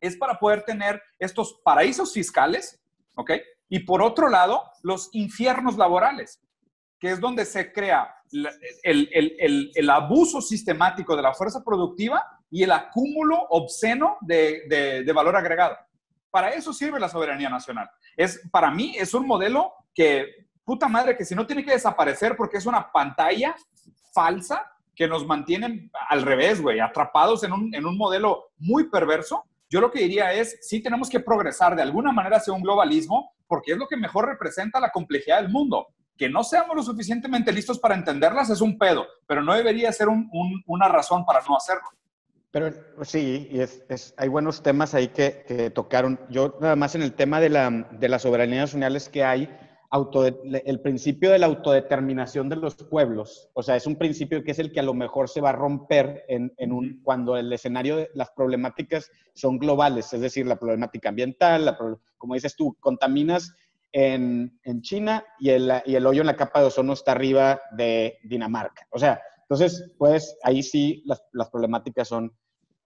es para poder tener estos paraísos fiscales, ¿ok? Y por otro lado, los infiernos laborales, que es donde se crea el abuso sistemático de la fuerza productiva y el acúmulo obsceno de valor agregado. Para eso sirve la soberanía nacional. Para mí es un modelo que, puta madre, que si no tiene que desaparecer porque es una pantalla falsa que nos mantiene al revés, güey, atrapados en un modelo muy perverso. Yo lo que diría es, sí tenemos que progresar de alguna manera hacia un globalismo porque es lo que mejor representa la complejidad del mundo. Que no seamos lo suficientemente listos para entenderlas es un pedo, pero no debería ser una razón para no hacerlo. Pero sí, y hay buenos temas ahí que tocaron. Yo nada más en el tema de la soberanía nacional es que hay el principio de la autodeterminación de los pueblos. O sea, es un principio que es el que a lo mejor se va a romper cuando el escenario de las problemáticas son globales, es decir, la problemática ambiental, como dices tú, contaminas en China y el hoyo en la capa de ozono está arriba de Dinamarca. O sea, entonces, pues ahí sí las problemáticas son...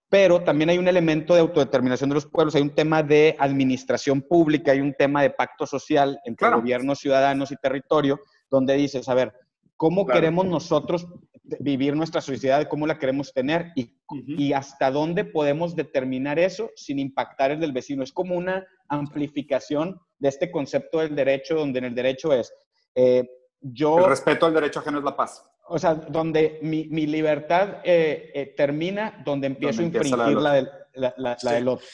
Pero también hay un elemento de autodeterminación de los pueblos, hay un tema de administración pública, hay un tema de pacto social entre gobiernos, ciudadanos y territorio, donde dices, a ver, ¿cómo queremos nosotros vivir nuestra sociedad? ¿Cómo la queremos tener? Y hasta dónde podemos determinar eso sin impactar el del vecino. Es como una amplificación de este concepto del derecho, donde en el derecho es... el respeto al derecho ajeno es la paz. O sea, donde mi libertad termina, donde empiezo a infringir la del otro.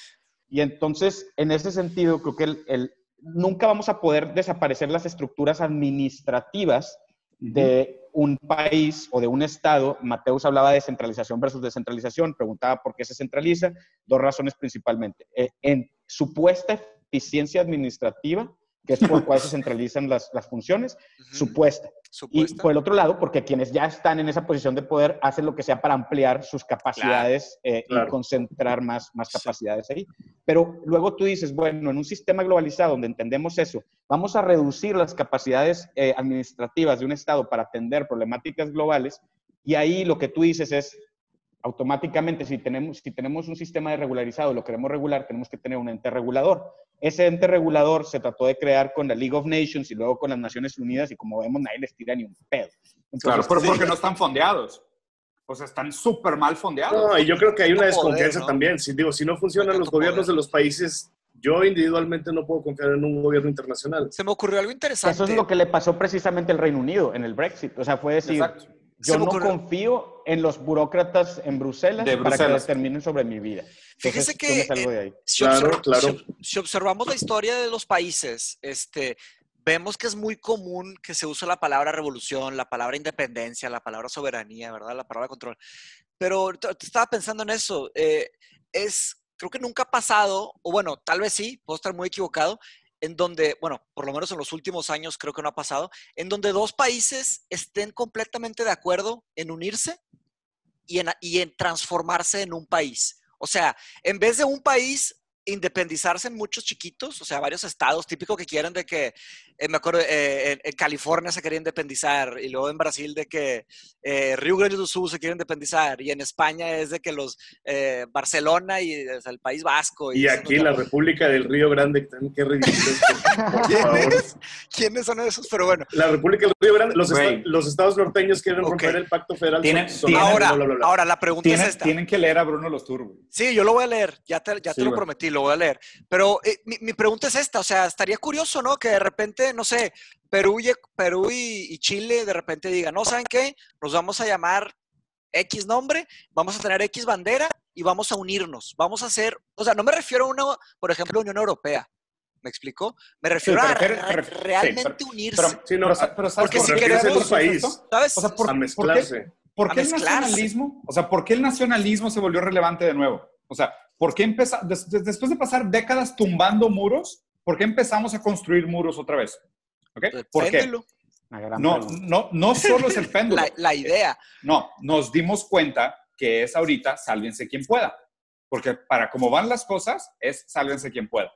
Y entonces, en ese sentido, creo que nunca vamos a poder desaparecer las estructuras administrativas de un país o de un estado. Mateus hablaba de centralización versus descentralización, preguntaba por qué se centraliza. 2 razones principalmente. En supuesta eficiencia administrativa, que es por cual se centralizan las funciones, supuesta. Y por el otro lado, porque quienes ya están en esa posición de poder hacen lo que sea para ampliar sus capacidades y concentrar más capacidades ahí. Pero luego tú dices, bueno, en un sistema globalizado donde entendemos eso, vamos a reducir las capacidades administrativas de un estado para atender problemáticas globales, y ahí lo que tú dices es, automáticamente, si tenemos un sistema de regularizado y lo queremos regular, tenemos que tener un ente regulador. Ese ente regulador se trató de crear con la League of Nations y luego con las Naciones Unidas, y como vemos, nadie les tira ni un pedo. Entonces, claro, pero porque no están fondeados. O sea, están súper mal fondeados. No, y yo creo que hay una desconfianza también. Si no funcionan los gobiernos de los países, yo individualmente no puedo confiar en un gobierno internacional. Se me ocurrió algo interesante. Eso es lo que le pasó precisamente al Reino Unido en el Brexit. O sea, fue decir... Exacto. Yo no confío en los burócratas en Bruselas para que determinen sobre mi vida. Fíjese que si observamos la historia de los países, vemos que es muy común que se use la palabra revolución, la palabra independencia, la palabra soberanía, ¿verdad? La palabra control. Pero estaba pensando en eso. Creo que nunca ha pasado, o bueno, tal vez sí, puedo estar muy equivocado, en donde, bueno, por lo menos en los últimos años creo que no ha pasado, en donde 2 países estén completamente de acuerdo en unirse y en transformarse en un país. O sea, en vez de un país independizarse en muchos chiquitos, o sea, varios estados, típico que quieren de que, me acuerdo, en California se quería independizar, y luego en Brasil de que Río Grande do Sul se quiere independizar, y en España es de que los Barcelona y o sea, el País Vasco. Y aquí la República del Río Grande, qué ridículo. Por favor. ¿Quiénes son esos? Pero bueno. La República del Río Grande, los estados norteños quieren romper el pacto federal. Ahora, la pregunta es esta. Tienen que leer a Bruno Lostur. Sí, yo lo voy a leer, ya te lo prometí, lo voy a leer. Pero mi pregunta es esta, o sea, estaría curioso, ¿no? Que de repente, no sé, Perú y Chile de repente digan, no, ¿saben qué? Nos vamos a llamar X nombre, vamos a tener X bandera y vamos a unirnos. Vamos a hacer, o sea, no me refiero a una, por ejemplo, Unión Europea. ¿Me explico? Me refiero a realmente unirse. Pero porque si queremos un país, ¿sabes? O sea, a mezclarse. ¿Por qué el nacionalismo? O sea, ¿por qué el nacionalismo se volvió relevante de nuevo? O sea, ¿por qué después de pasar décadas tumbando muros, por qué empezamos a construir muros otra vez? ¿Okay? ¿Por qué? No solo es el péndulo. la idea. No, nos dimos cuenta que es ahorita sálvense quien pueda. Porque para cómo van las cosas, es sálvense quien pueda.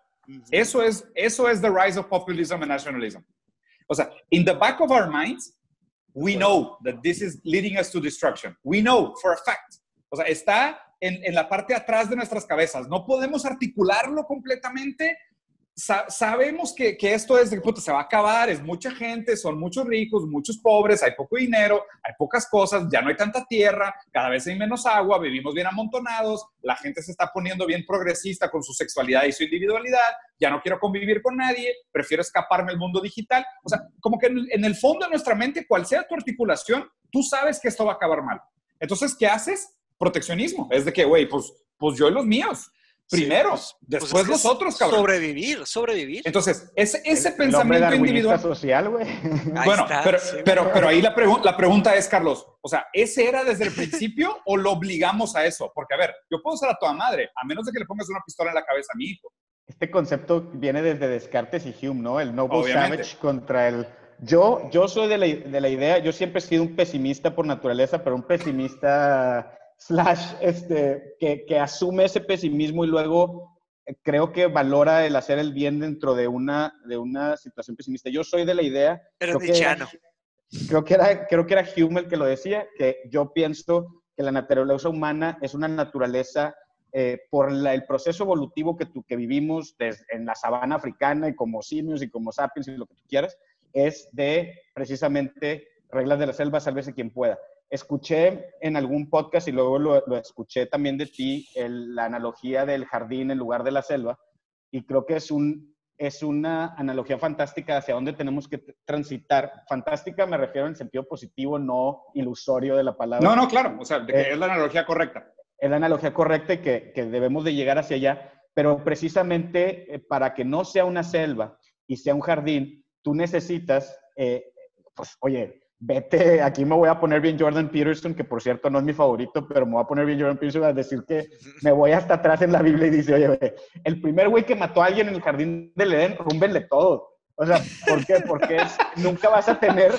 Eso es the rise of populism and nationalism. O sea, in the back of our minds, we know that this is leading us to destruction. We know for a fact. O sea, está en la parte de atrás de nuestras cabezas. No podemos articularlo completamente. Sabemos que esto es de puta, se va a acabar, es mucha gente, son muchos ricos, muchos pobres, hay poco dinero, hay pocas cosas, ya no hay tanta tierra, cada vez hay menos agua, vivimos bien amontonados, la gente se está poniendo bien progresista con su sexualidad y su individualidad, ya no quiero convivir con nadie, prefiero escaparme al mundo digital. O sea, como que en el fondo de nuestra mente, cual sea tu articulación, tú sabes que esto va a acabar mal. Entonces, ¿qué haces? Proteccionismo. Es de que, güey, pues yo y los míos. Primero, sí, después los otros, cabrón. Sobrevivir. Entonces, ese pensamiento individual social, güey. Bueno, pero ahí la pregunta es, Carlos, o sea, ¿ese era desde el principio o lo obligamos a eso? Porque, a ver, yo puedo ser a toda madre, a menos de que le pongas una pistola en la cabeza a mi hijo. Este concepto viene desde Descartes y Hume, ¿no? El noble savage contra el... Yo soy de la idea, yo siempre he sido un pesimista por naturaleza, pero un pesimista... que asume ese pesimismo y luego creo que valora el hacer el bien dentro de una situación pesimista. Yo soy de la idea... Pero nichiano. Creo que era Hume el que lo decía, que yo pienso que la naturaleza humana es una naturaleza por el proceso evolutivo que vivimos en la sabana africana y como simios y como sapiens y lo que tú quieras, es de precisamente reglas de la selva, sálvese quien pueda. Escuché en algún podcast y luego lo escuché también de ti, la analogía del jardín en lugar de la selva, y creo que es una analogía fantástica hacia dónde tenemos que transitar. Fantástica me refiero en sentido positivo, no ilusorio de la palabra. No, claro, o sea, es la analogía correcta. Es la analogía correcta y que debemos de llegar hacia allá. pero precisamente para que no sea una selva y sea un jardín, tú necesitas, pues, oye, vete, aquí me voy a poner bien Jordan Peterson, que por cierto no es mi favorito, pero me voy a poner bien Jordan Peterson a decir que me voy hasta atrás en la Biblia y dice, oye, el primer güey que mató a alguien en el jardín del Edén, rúmbenle todo. O sea, ¿por qué? Porque nunca vas a tener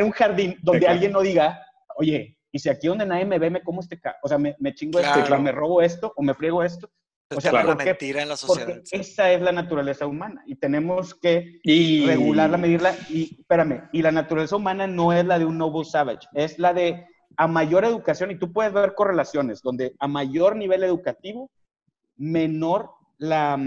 un jardín donde alguien no diga, oye, y si aquí donde nadie me ve, me como o sea, me chingo esto, o me robo esto, o me friego esto. O sea, la mentira en la sociedad. Porque esa es la naturaleza humana y tenemos que regularla, medirla. Y espérame, y la naturaleza humana no es la de un noble savage, es la de a mayor educación, y tú puedes ver correlaciones donde a mayor nivel educativo, menor la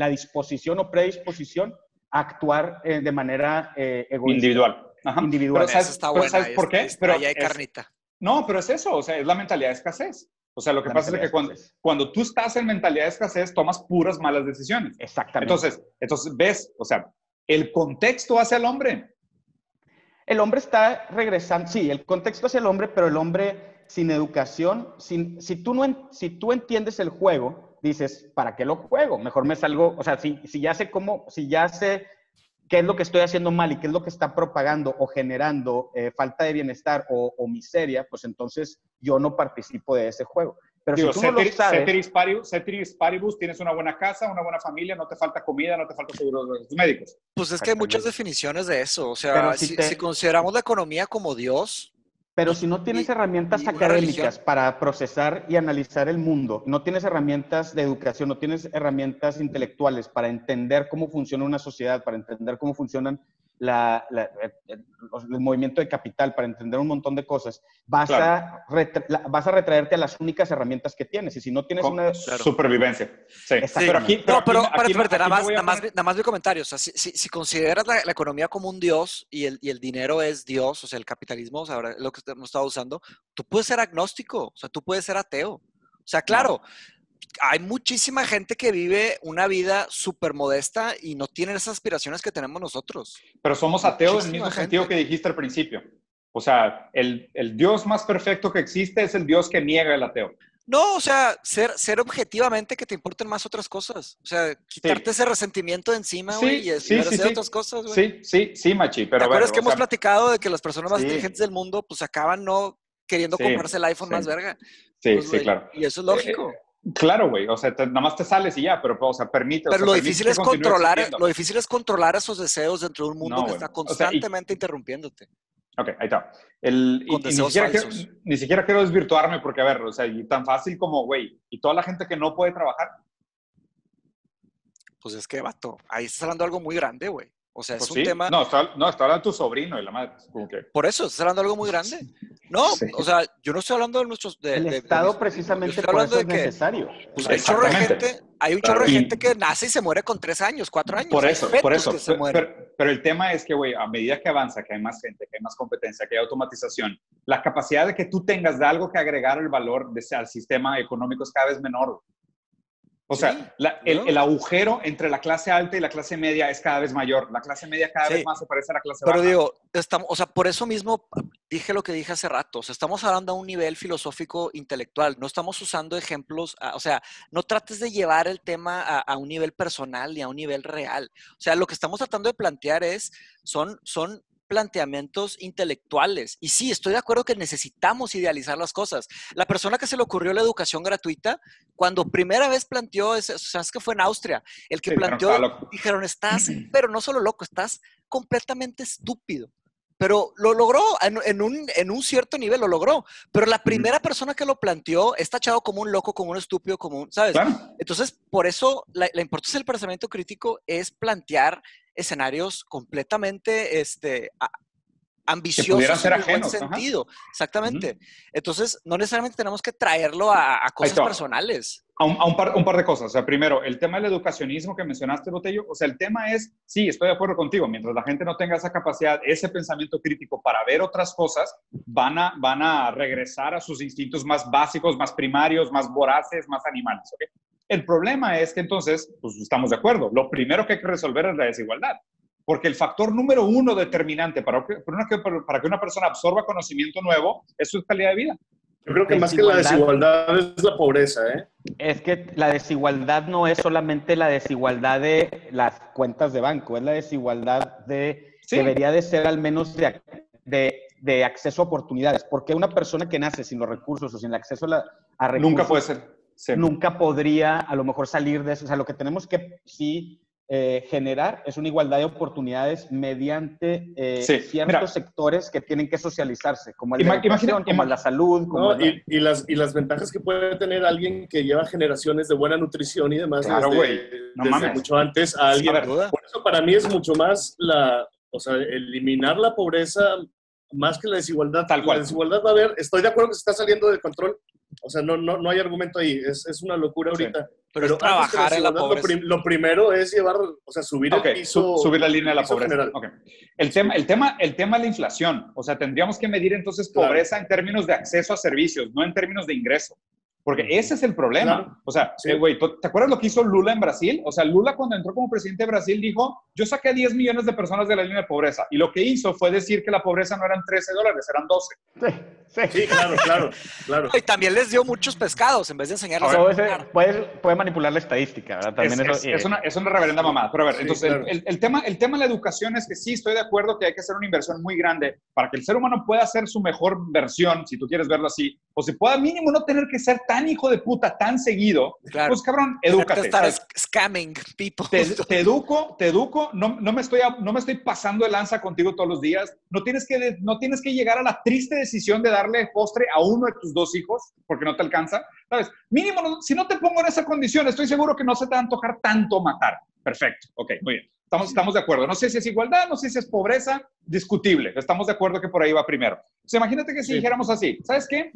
disposición o predisposición a actuar de manera egoísta. Individual. Ajá. Individual. Pero ¿sabes por qué? Pero ahí hay carnita. No, pero es eso, o sea, es la mentalidad de escasez. O sea, lo que pasa es que cuando tú estás en mentalidad de escasez, tomas puras malas decisiones. Exactamente. Entonces ves, o sea, el contexto hacia el hombre. El hombre está regresando, sí, el contexto hacia el hombre, pero el hombre sin educación, si tú entiendes el juego, dices, ¿para qué lo juego? Mejor me salgo, o sea, si ya sé qué es lo que estoy haciendo mal y qué es lo que está propagando o generando falta de bienestar o miseria, pues entonces yo no participo de ese juego. Pero si tú no lo sabes... Ceteris paribus, tienes una buena casa, una buena familia, no te falta comida, no te falta seguros médicos. Pues es que hay muchas definiciones de eso. O sea, si consideramos la economía como Dios... Pero si no tienes herramientas académicas para procesar y analizar el mundo, no tienes herramientas de educación, no tienes herramientas intelectuales para entender cómo funciona una sociedad, para entender cómo funcionan el movimiento de capital, para entender un montón de cosas, vas a retraerte a las únicas herramientas que tienes. Y si no tienes supervivencia. Sí. Nada más mi comentario. O sea, si consideras la economía como un dios y el dinero es Dios, o sea, el capitalismo, o sea, ahora lo que hemos estado usando, tú puedes ser agnóstico, o sea, tú puedes ser ateo. O sea, claro, hay muchísima gente que vive una vida súper modesta y no tiene esas aspiraciones que tenemos nosotros. Pero somos ateos en el mismo sentido que dijiste al principio. O sea, el Dios más perfecto que existe es el Dios que niega el ateo. No, o sea, ser objetivamente que te importen más otras cosas. O sea, quitarte ese resentimiento de encima, güey, y hacer otras cosas, güey. Sí, machi. Pero ¿te acuerdas que hemos platicado de que las personas más inteligentes del mundo, pues acaban no queriendo comprarse el iPhone más verga? Sí, pues, sí, claro. Y eso es lógico. Claro, güey, o sea, nada más te sales y ya, pero, o sea, permite. Pero lo difícil es controlar esos deseos dentro de un mundo que está constantemente interrumpiéndote. Ok, ahí está. Ni siquiera quiero desvirtuarme porque, a ver, o sea, y tan fácil como, güey, y toda la gente que no puede trabajar. Pues es que, vato, ahí estás hablando de algo muy grande, güey. O sea, pues es un tema... No, está hablando de tu sobrino y la madre. Como que... Por eso, estás hablando de algo muy grande. No, o sea, yo no estoy hablando de nuestros... el Estado precisamente por eso es necesario. Pues hay un chorro de gente que nace y se muere con 3 años, 4 años. Por eso. Pero el tema es que, güey, a medida que avanza, que hay más gente, que hay más competencia, que hay automatización, la capacidad de que tú tengas de algo que agregar el valor al sistema económico es cada vez menor. O sea, el agujero entre la clase alta y la clase media es cada vez mayor. La clase media cada vez más se parece a la clase baja. Pero digo, o sea, por eso mismo dije lo que dije hace rato. O sea, estamos hablando a un nivel filosófico intelectual. No estamos usando ejemplos. O sea, no trates de llevar el tema a un nivel personal ni a un nivel real. O sea, lo que estamos tratando de plantear son planteamientos intelectuales. Y sí, estoy de acuerdo que necesitamos idealizar las cosas. La persona que se le ocurrió la educación gratuita, cuando primera vez planteó, ¿sabes que fue en Austria? El que planteó, dijeron, pero no solo loco, estás completamente estúpido. Pero lo logró, en un cierto nivel lo logró. Pero la primera persona que lo planteó es tachado como un loco, como un estúpido, ¿sabes? Claro. Entonces, por eso la importancia del pensamiento crítico es plantear escenarios completamente ambiciosos en el buen sentido. Exactamente. Entonces, no necesariamente tenemos que traerlo a cosas personales. Un par de cosas. O sea, primero, el tema del educacionismo que mencionaste, Botello. O sea, el tema es, sí, estoy de acuerdo contigo. Mientras la gente no tenga esa capacidad, ese pensamiento crítico para ver otras cosas, van a regresar a sus instintos más básicos, más primarios, más voraces, más animales. ¿Okay? El problema es que entonces, pues estamos de acuerdo. Lo primero que hay que resolver es la desigualdad. Porque el factor número 1 determinante para que una persona absorba conocimiento nuevo es su calidad de vida. Yo creo que más que la desigualdad es la pobreza, ¿eh? Es que la desigualdad no es solamente la desigualdad de las cuentas de banco, es la desigualdad debería de ser al menos de acceso a oportunidades. Porque una persona que nace sin los recursos o sin el acceso a recursos... Nunca puede ser. Sí. Nunca podría a lo mejor salir de eso. O sea, lo que tenemos que generar es una igualdad de oportunidades mediante ciertos sectores que tienen que socializarse, como el de la educación, como la salud. Como y las ventajas que puede tener alguien que lleva generaciones de buena nutrición y demás desde mucho antes a alguien. Por eso para mí es mucho más eliminar la pobreza más que la desigualdad. Tal cual. La desigualdad va a haber, estoy de acuerdo que se está saliendo de control. O sea, no hay argumento ahí. Es una locura ahorita. Sí. Pero trabajar en la pobreza. Lo primero es subir el piso. Subir la línea de la pobreza. Okay. El tema es la inflación. O sea, tendríamos que medir entonces pobreza en términos de acceso a servicios, no en términos de ingreso. Porque ese es el problema. Claro. O sea, güey, ¿te acuerdas lo que hizo Lula en Brasil? O sea, Lula cuando entró como presidente de Brasil dijo, yo saqué a 10 millones de personas de la línea de pobreza. Y lo que hizo fue decir que la pobreza no eran $13, eran 12. Sí, claro. Y también les dio muchos pescados en vez de enseñarles a pescar. Puede manipular la estadística, ¿verdad? También es una reverenda mamada. Pero a ver, entonces el tema de la educación es que sí, estoy de acuerdo que hay que hacer una inversión muy grande para que el ser humano pueda hacer su mejor versión, si tú quieres verlo así, o si pueda mínimo no tener que ser tan hijo de puta tan seguido, pues cabrón, edúcate. Estar scamming people. Te educo, no me estoy pasando de lanza contigo todos los días, no tienes que llegar a la triste decisión de darle postre a uno de tus 2 hijos, porque no te alcanza, ¿sabes? Mínimo, si no te pongo en esa condición, estoy seguro que no se te va a antojar tanto matar. Perfecto, ok, muy bien. Estamos de acuerdo. No sé si es igualdad, no sé si es pobreza, discutible. Estamos de acuerdo que por ahí va primero. Entonces, imagínate que si dijéramos así, ¿sabes qué?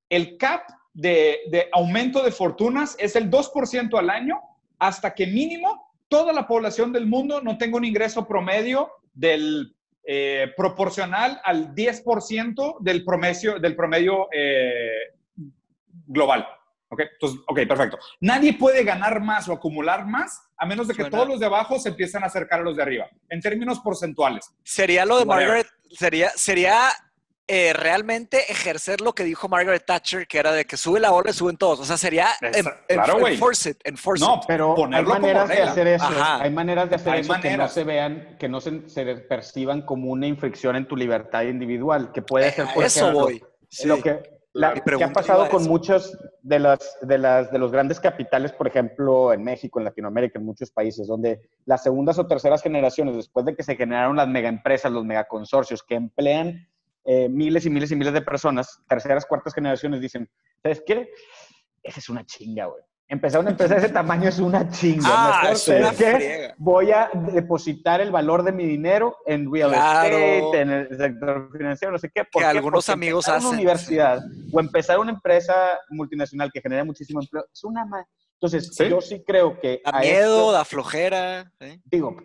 El cap de aumento de fortunas es el 2% al año hasta que mínimo toda la población del mundo no tenga un ingreso promedio del proporcional al 10% del promedio global. ¿Okay? Entonces, perfecto. Nadie puede ganar más o acumular más a menos de que todos los de abajo se empiecen a acercar a los de arriba, en términos porcentuales. Sería lo de Margaret, sería realmente ejercer lo que dijo Margaret Thatcher, que era de que sube la ola y suben todos. O sea, sería enforce it. No, pero hay maneras de hacer eso. Hay maneras de hacer eso que no se vean, que no se perciban como una infracción en tu libertad individual, que puede ser, por ejemplo, lo que ha pasado con muchos de los grandes capitales, por ejemplo, en México, en Latinoamérica, en muchos países, donde las segundas o terceras generaciones, después de que se generaron las megaempresas, los megaconsorcios, que emplean miles y miles y miles de personas, terceras, cuartas generaciones, dicen, ¿sabes qué? Esa es una chinga, güey. Empezar una empresa de ese tamaño es una chinga. Mejor, ¿sabes qué? Voy a depositar el valor de mi dinero en real estate, en el sector financiero, no sé qué. Que algunos amigos hacen. Una universidad o empezar una empresa multinacional que genera muchísimo empleo es una... Entonces, yo sí creo que... Da miedo, da flojera. Digo,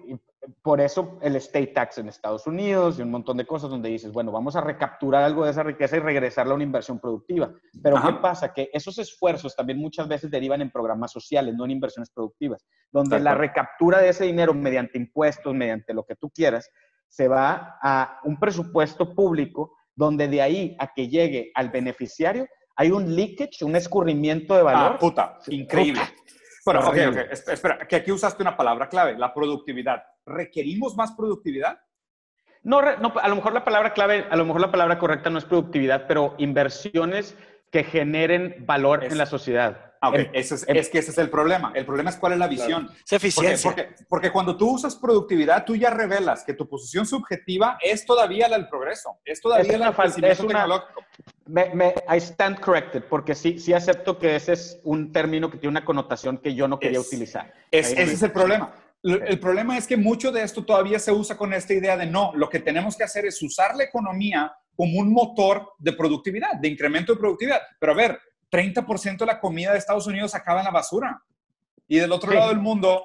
por eso el estate tax en Estados Unidos y un montón de cosas donde dices, bueno, vamos a recapturar algo de esa riqueza y regresarla a una inversión productiva. Pero ¿qué pasa? Que esos esfuerzos también muchas veces derivan en programas sociales, no en inversiones productivas, donde la recaptura de ese dinero mediante impuestos, mediante lo que tú quieras, se va a un presupuesto público donde de ahí a que llegue al beneficiario hay un leakage, un escurrimiento de valor. Increíble. Bueno, espera, que aquí usaste una palabra clave, la productividad. ¿Requerimos más productividad? No, a lo mejor la palabra clave, a lo mejor la palabra correcta no es productividad, pero inversiones que generen valor en la sociedad. Es que ese es el problema. El problema es cuál es la visión. Claro. Es eficiencia. Porque cuando tú usas productividad, tú ya revelas que tu posición subjetiva es todavía la del progreso. Es todavía la del crecimiento tecnológico. I stand corrected, porque sí acepto que ese es un término que tiene una connotación que yo no quería utilizar. Ese es el problema. El problema es que mucho de esto todavía se usa con esta idea de no, lo que tenemos que hacer es usar la economía como un motor de productividad, de incremento de productividad. Pero a ver, 30% de la comida de Estados Unidos acaba en la basura. Y del otro lado del mundo,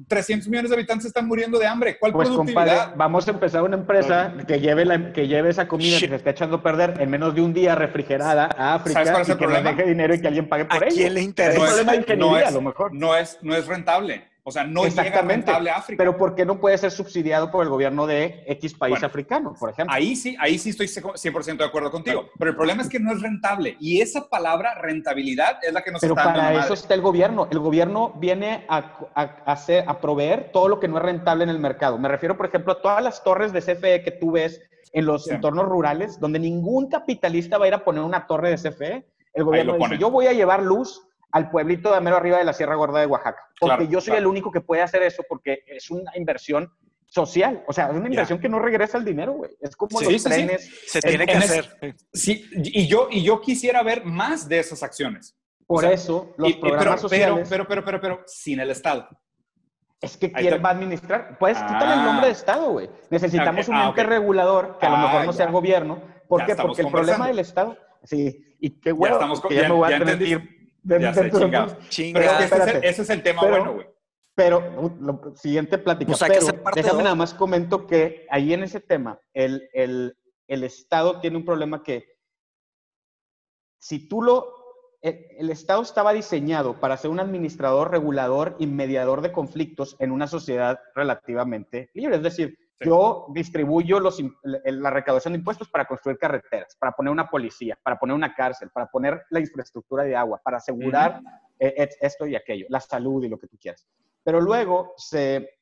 300 millones de habitantes están muriendo de hambre. ¿Cuál productividad? Compadre, vamos a empezar una empresa que lleve esa comida que se está echando a perder en menos de un día refrigerada a África y que nos deje dinero y que alguien pague por ello. ¿A quién le interesa? Es un problema de ingeniería, a lo mejor. No es rentable. O sea, no llega rentable a África. Pero ¿por qué no puede ser subsidiado por el gobierno de X país africano, por ejemplo? Ahí sí estoy 100% de acuerdo contigo. Pero el problema es que no es rentable. Y esa palabra, rentabilidad, es la que nos está dando la madre. Pero para eso está el gobierno. El gobierno viene a proveer todo lo que no es rentable en el mercado. Me refiero, por ejemplo, a todas las torres de CFE que tú ves en los entornos rurales, donde ningún capitalista va a ir a poner una torre de CFE. El gobierno dice, yo voy a llevar luz al pueblito de mero arriba de la Sierra Gorda de Oaxaca. Porque yo soy el único que puede hacer eso porque es una inversión social. O sea, es una inversión que no regresa el dinero, güey. Es como los trenes. Se tiene que hacer. Sí, y yo quisiera ver más de esas acciones. Por eso, los programas sociales... Pero, sin el Estado. Es que ¿quién va a administrar? Puedes quitarle el nombre de Estado, güey. Necesitamos un ente regulador que a lo mejor no sea el gobierno. ¿Por qué? Porque el problema del Estado... Sí, y qué huevo, ya me voy a tener que ir... Ya sé, chingado. Pero ese es el tema bueno, güey. Pero, siguiente plática. Pues pero déjame nada más comento que ahí en ese tema, el Estado tiene un problema que si tú el Estado estaba diseñado para ser un administrador, regulador y mediador de conflictos en una sociedad relativamente libre. Es decir, yo distribuyo la recaudación de impuestos para construir carreteras, para poner una policía, para poner una cárcel, para poner la infraestructura de agua, para asegurar esto y aquello, la salud y lo que tú quieras. Pero luego se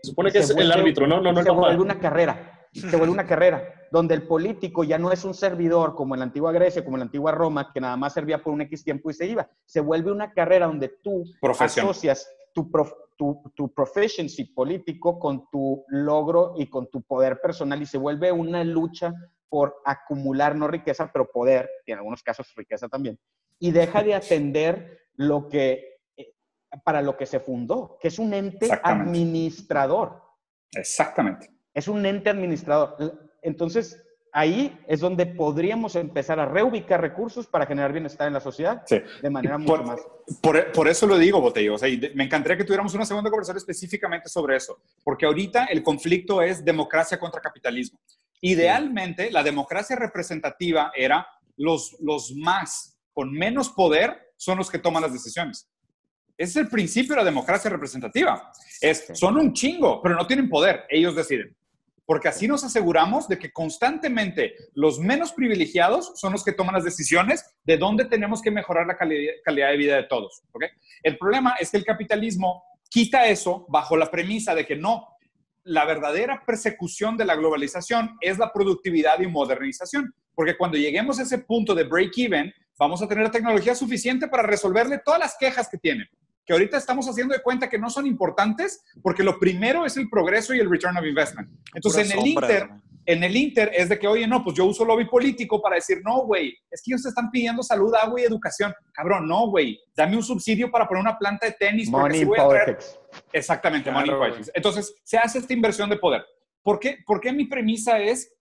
supone que es el árbitro, ¿no? Se vuelve una carrera. Se vuelve una carrera donde el político ya no es un servidor como en la antigua Grecia, como en la antigua Roma, que nada más servía por un X tiempo y se iba. Se vuelve una carrera donde tú asocias tu proficiency político con tu logro y con tu poder personal y se vuelve una lucha por acumular no riqueza, pero poder, y en algunos casos riqueza también, y deja de atender para lo que se fundó, que es un ente administrador. Exactamente. Es un ente administrador. Entonces, ahí es donde podríamos empezar a reubicar recursos para generar bienestar en la sociedad de manera mucho más. Por eso lo digo, Botello. O sea, me encantaría que tuviéramos una segunda conversación específicamente sobre eso, porque ahorita el conflicto es democracia contra capitalismo. Idealmente, la democracia representativa era los más con menos poder son los que toman las decisiones. Ese es el principio de la democracia representativa. Son un chingo, pero no tienen poder. Ellos deciden. Porque así nos aseguramos de que constantemente los menos privilegiados son los que toman las decisiones de dónde tenemos que mejorar la calidad de vida de todos. ¿Okay? El problema es que el capitalismo quita eso bajo la premisa de que no, la verdadera persecución de la globalización es la productividad y modernización. Porque cuando lleguemos a ese punto de break-even, vamos a tener tecnología suficiente para resolverle todas las quejas que tienen. Que ahorita estamos haciendo de cuenta que no son importantes porque lo primero es el progreso y el return of investment. Entonces, en el Inter es de que, oye, no, pues yo uso lobby político para decir, no, güey, es que ellos te están pidiendo salud, agua y educación. Cabrón, no, güey, dame un subsidio para poner una planta de tenis. Money in politics. Exactamente, money in politics. Entonces, se hace esta inversión de poder. ¿Por qué mi premisa es,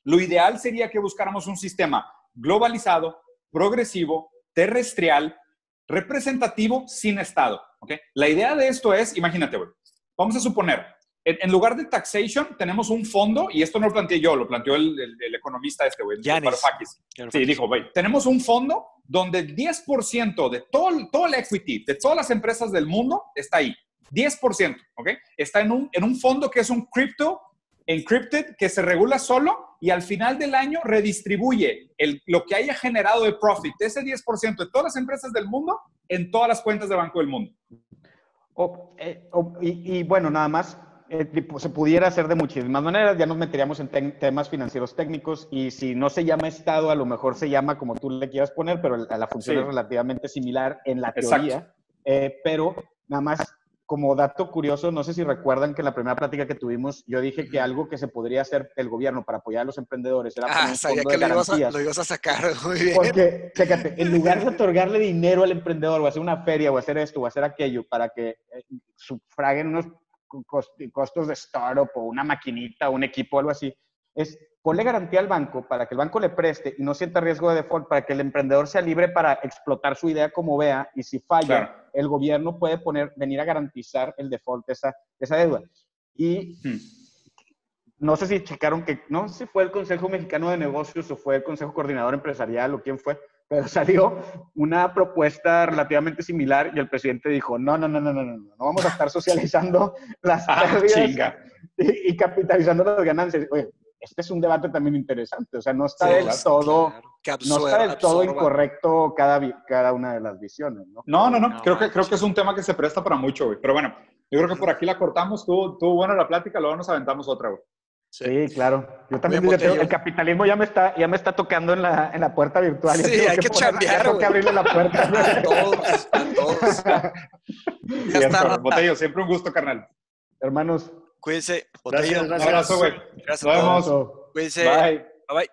lo ideal sería que buscáramos un sistema globalizado, progresivo, terrestrial, representativo sin Estado, ¿ok? La idea de esto es, imagínate, güey, vamos a suponer, en lugar de taxation tenemos un fondo, y esto no lo planteé yo, lo planteó el economista güey, Varoufakis. Sí, dijo, güey, tenemos un fondo donde el 10% de todo el equity de todas las empresas del mundo está ahí, 10%, ¿ok? Está en un fondo que es un encrypted, que se regula solo y al final del año redistribuye lo que haya generado de profit de ese 10% de todas las empresas del mundo en todas las cuentas de banco del mundo. Y bueno, nada más, se pudiera hacer de muchísimas maneras, ya nos meteríamos en temas financieros técnicos y si no se llama Estado, a lo mejor se llama como tú le quieras poner, pero la función es relativamente similar en la teoría, pero nada más como dato curioso, no sé si recuerdan que en la primera plática que tuvimos, yo dije que algo que se podría hacer el gobierno para apoyar a los emprendedores era poner un fondo de garantías. Lo ibas a sacar, muy bien. Porque, chécate, en lugar de otorgarle dinero al emprendedor o hacer una feria o hacer esto o hacer aquello para que sufraguen unos costos de startup o una maquinita o un equipo o algo así, es ponle garantía al banco para que el banco le preste y no sienta riesgo de default, para que el emprendedor sea libre para explotar su idea como vea y si falla, el gobierno puede venir a garantizar el default de esa deuda. Y no sé si checaron no sé si fue el Consejo Mexicano de Negocios o fue el Consejo Coordinador Empresarial o quién fue, pero salió una propuesta relativamente similar y el presidente dijo, no vamos a estar socializando las pérdidas y capitalizando las ganancias. Oye, este es un debate también interesante, o sea, no está del todo, no está del todo incorrecto cada una de las visiones, ¿no? No. Creo que es un tema que se presta para mucho, güey. Pero bueno, yo creo que por aquí la cortamos. Tuvo buena la plática, luego nos aventamos otra, güey. Sí, claro. Yo también el capitalismo ya me está tocando en la puerta virtual. Sí, hay que chambear, tengo que abrirle la puerta. A todos. Ya está. Botello, siempre un gusto, carnal. Hermanos. Cuídense. Gracias. Un abrazo, güey. Gracias Nos a vemos. todos. Cuídense. Bye. Bye.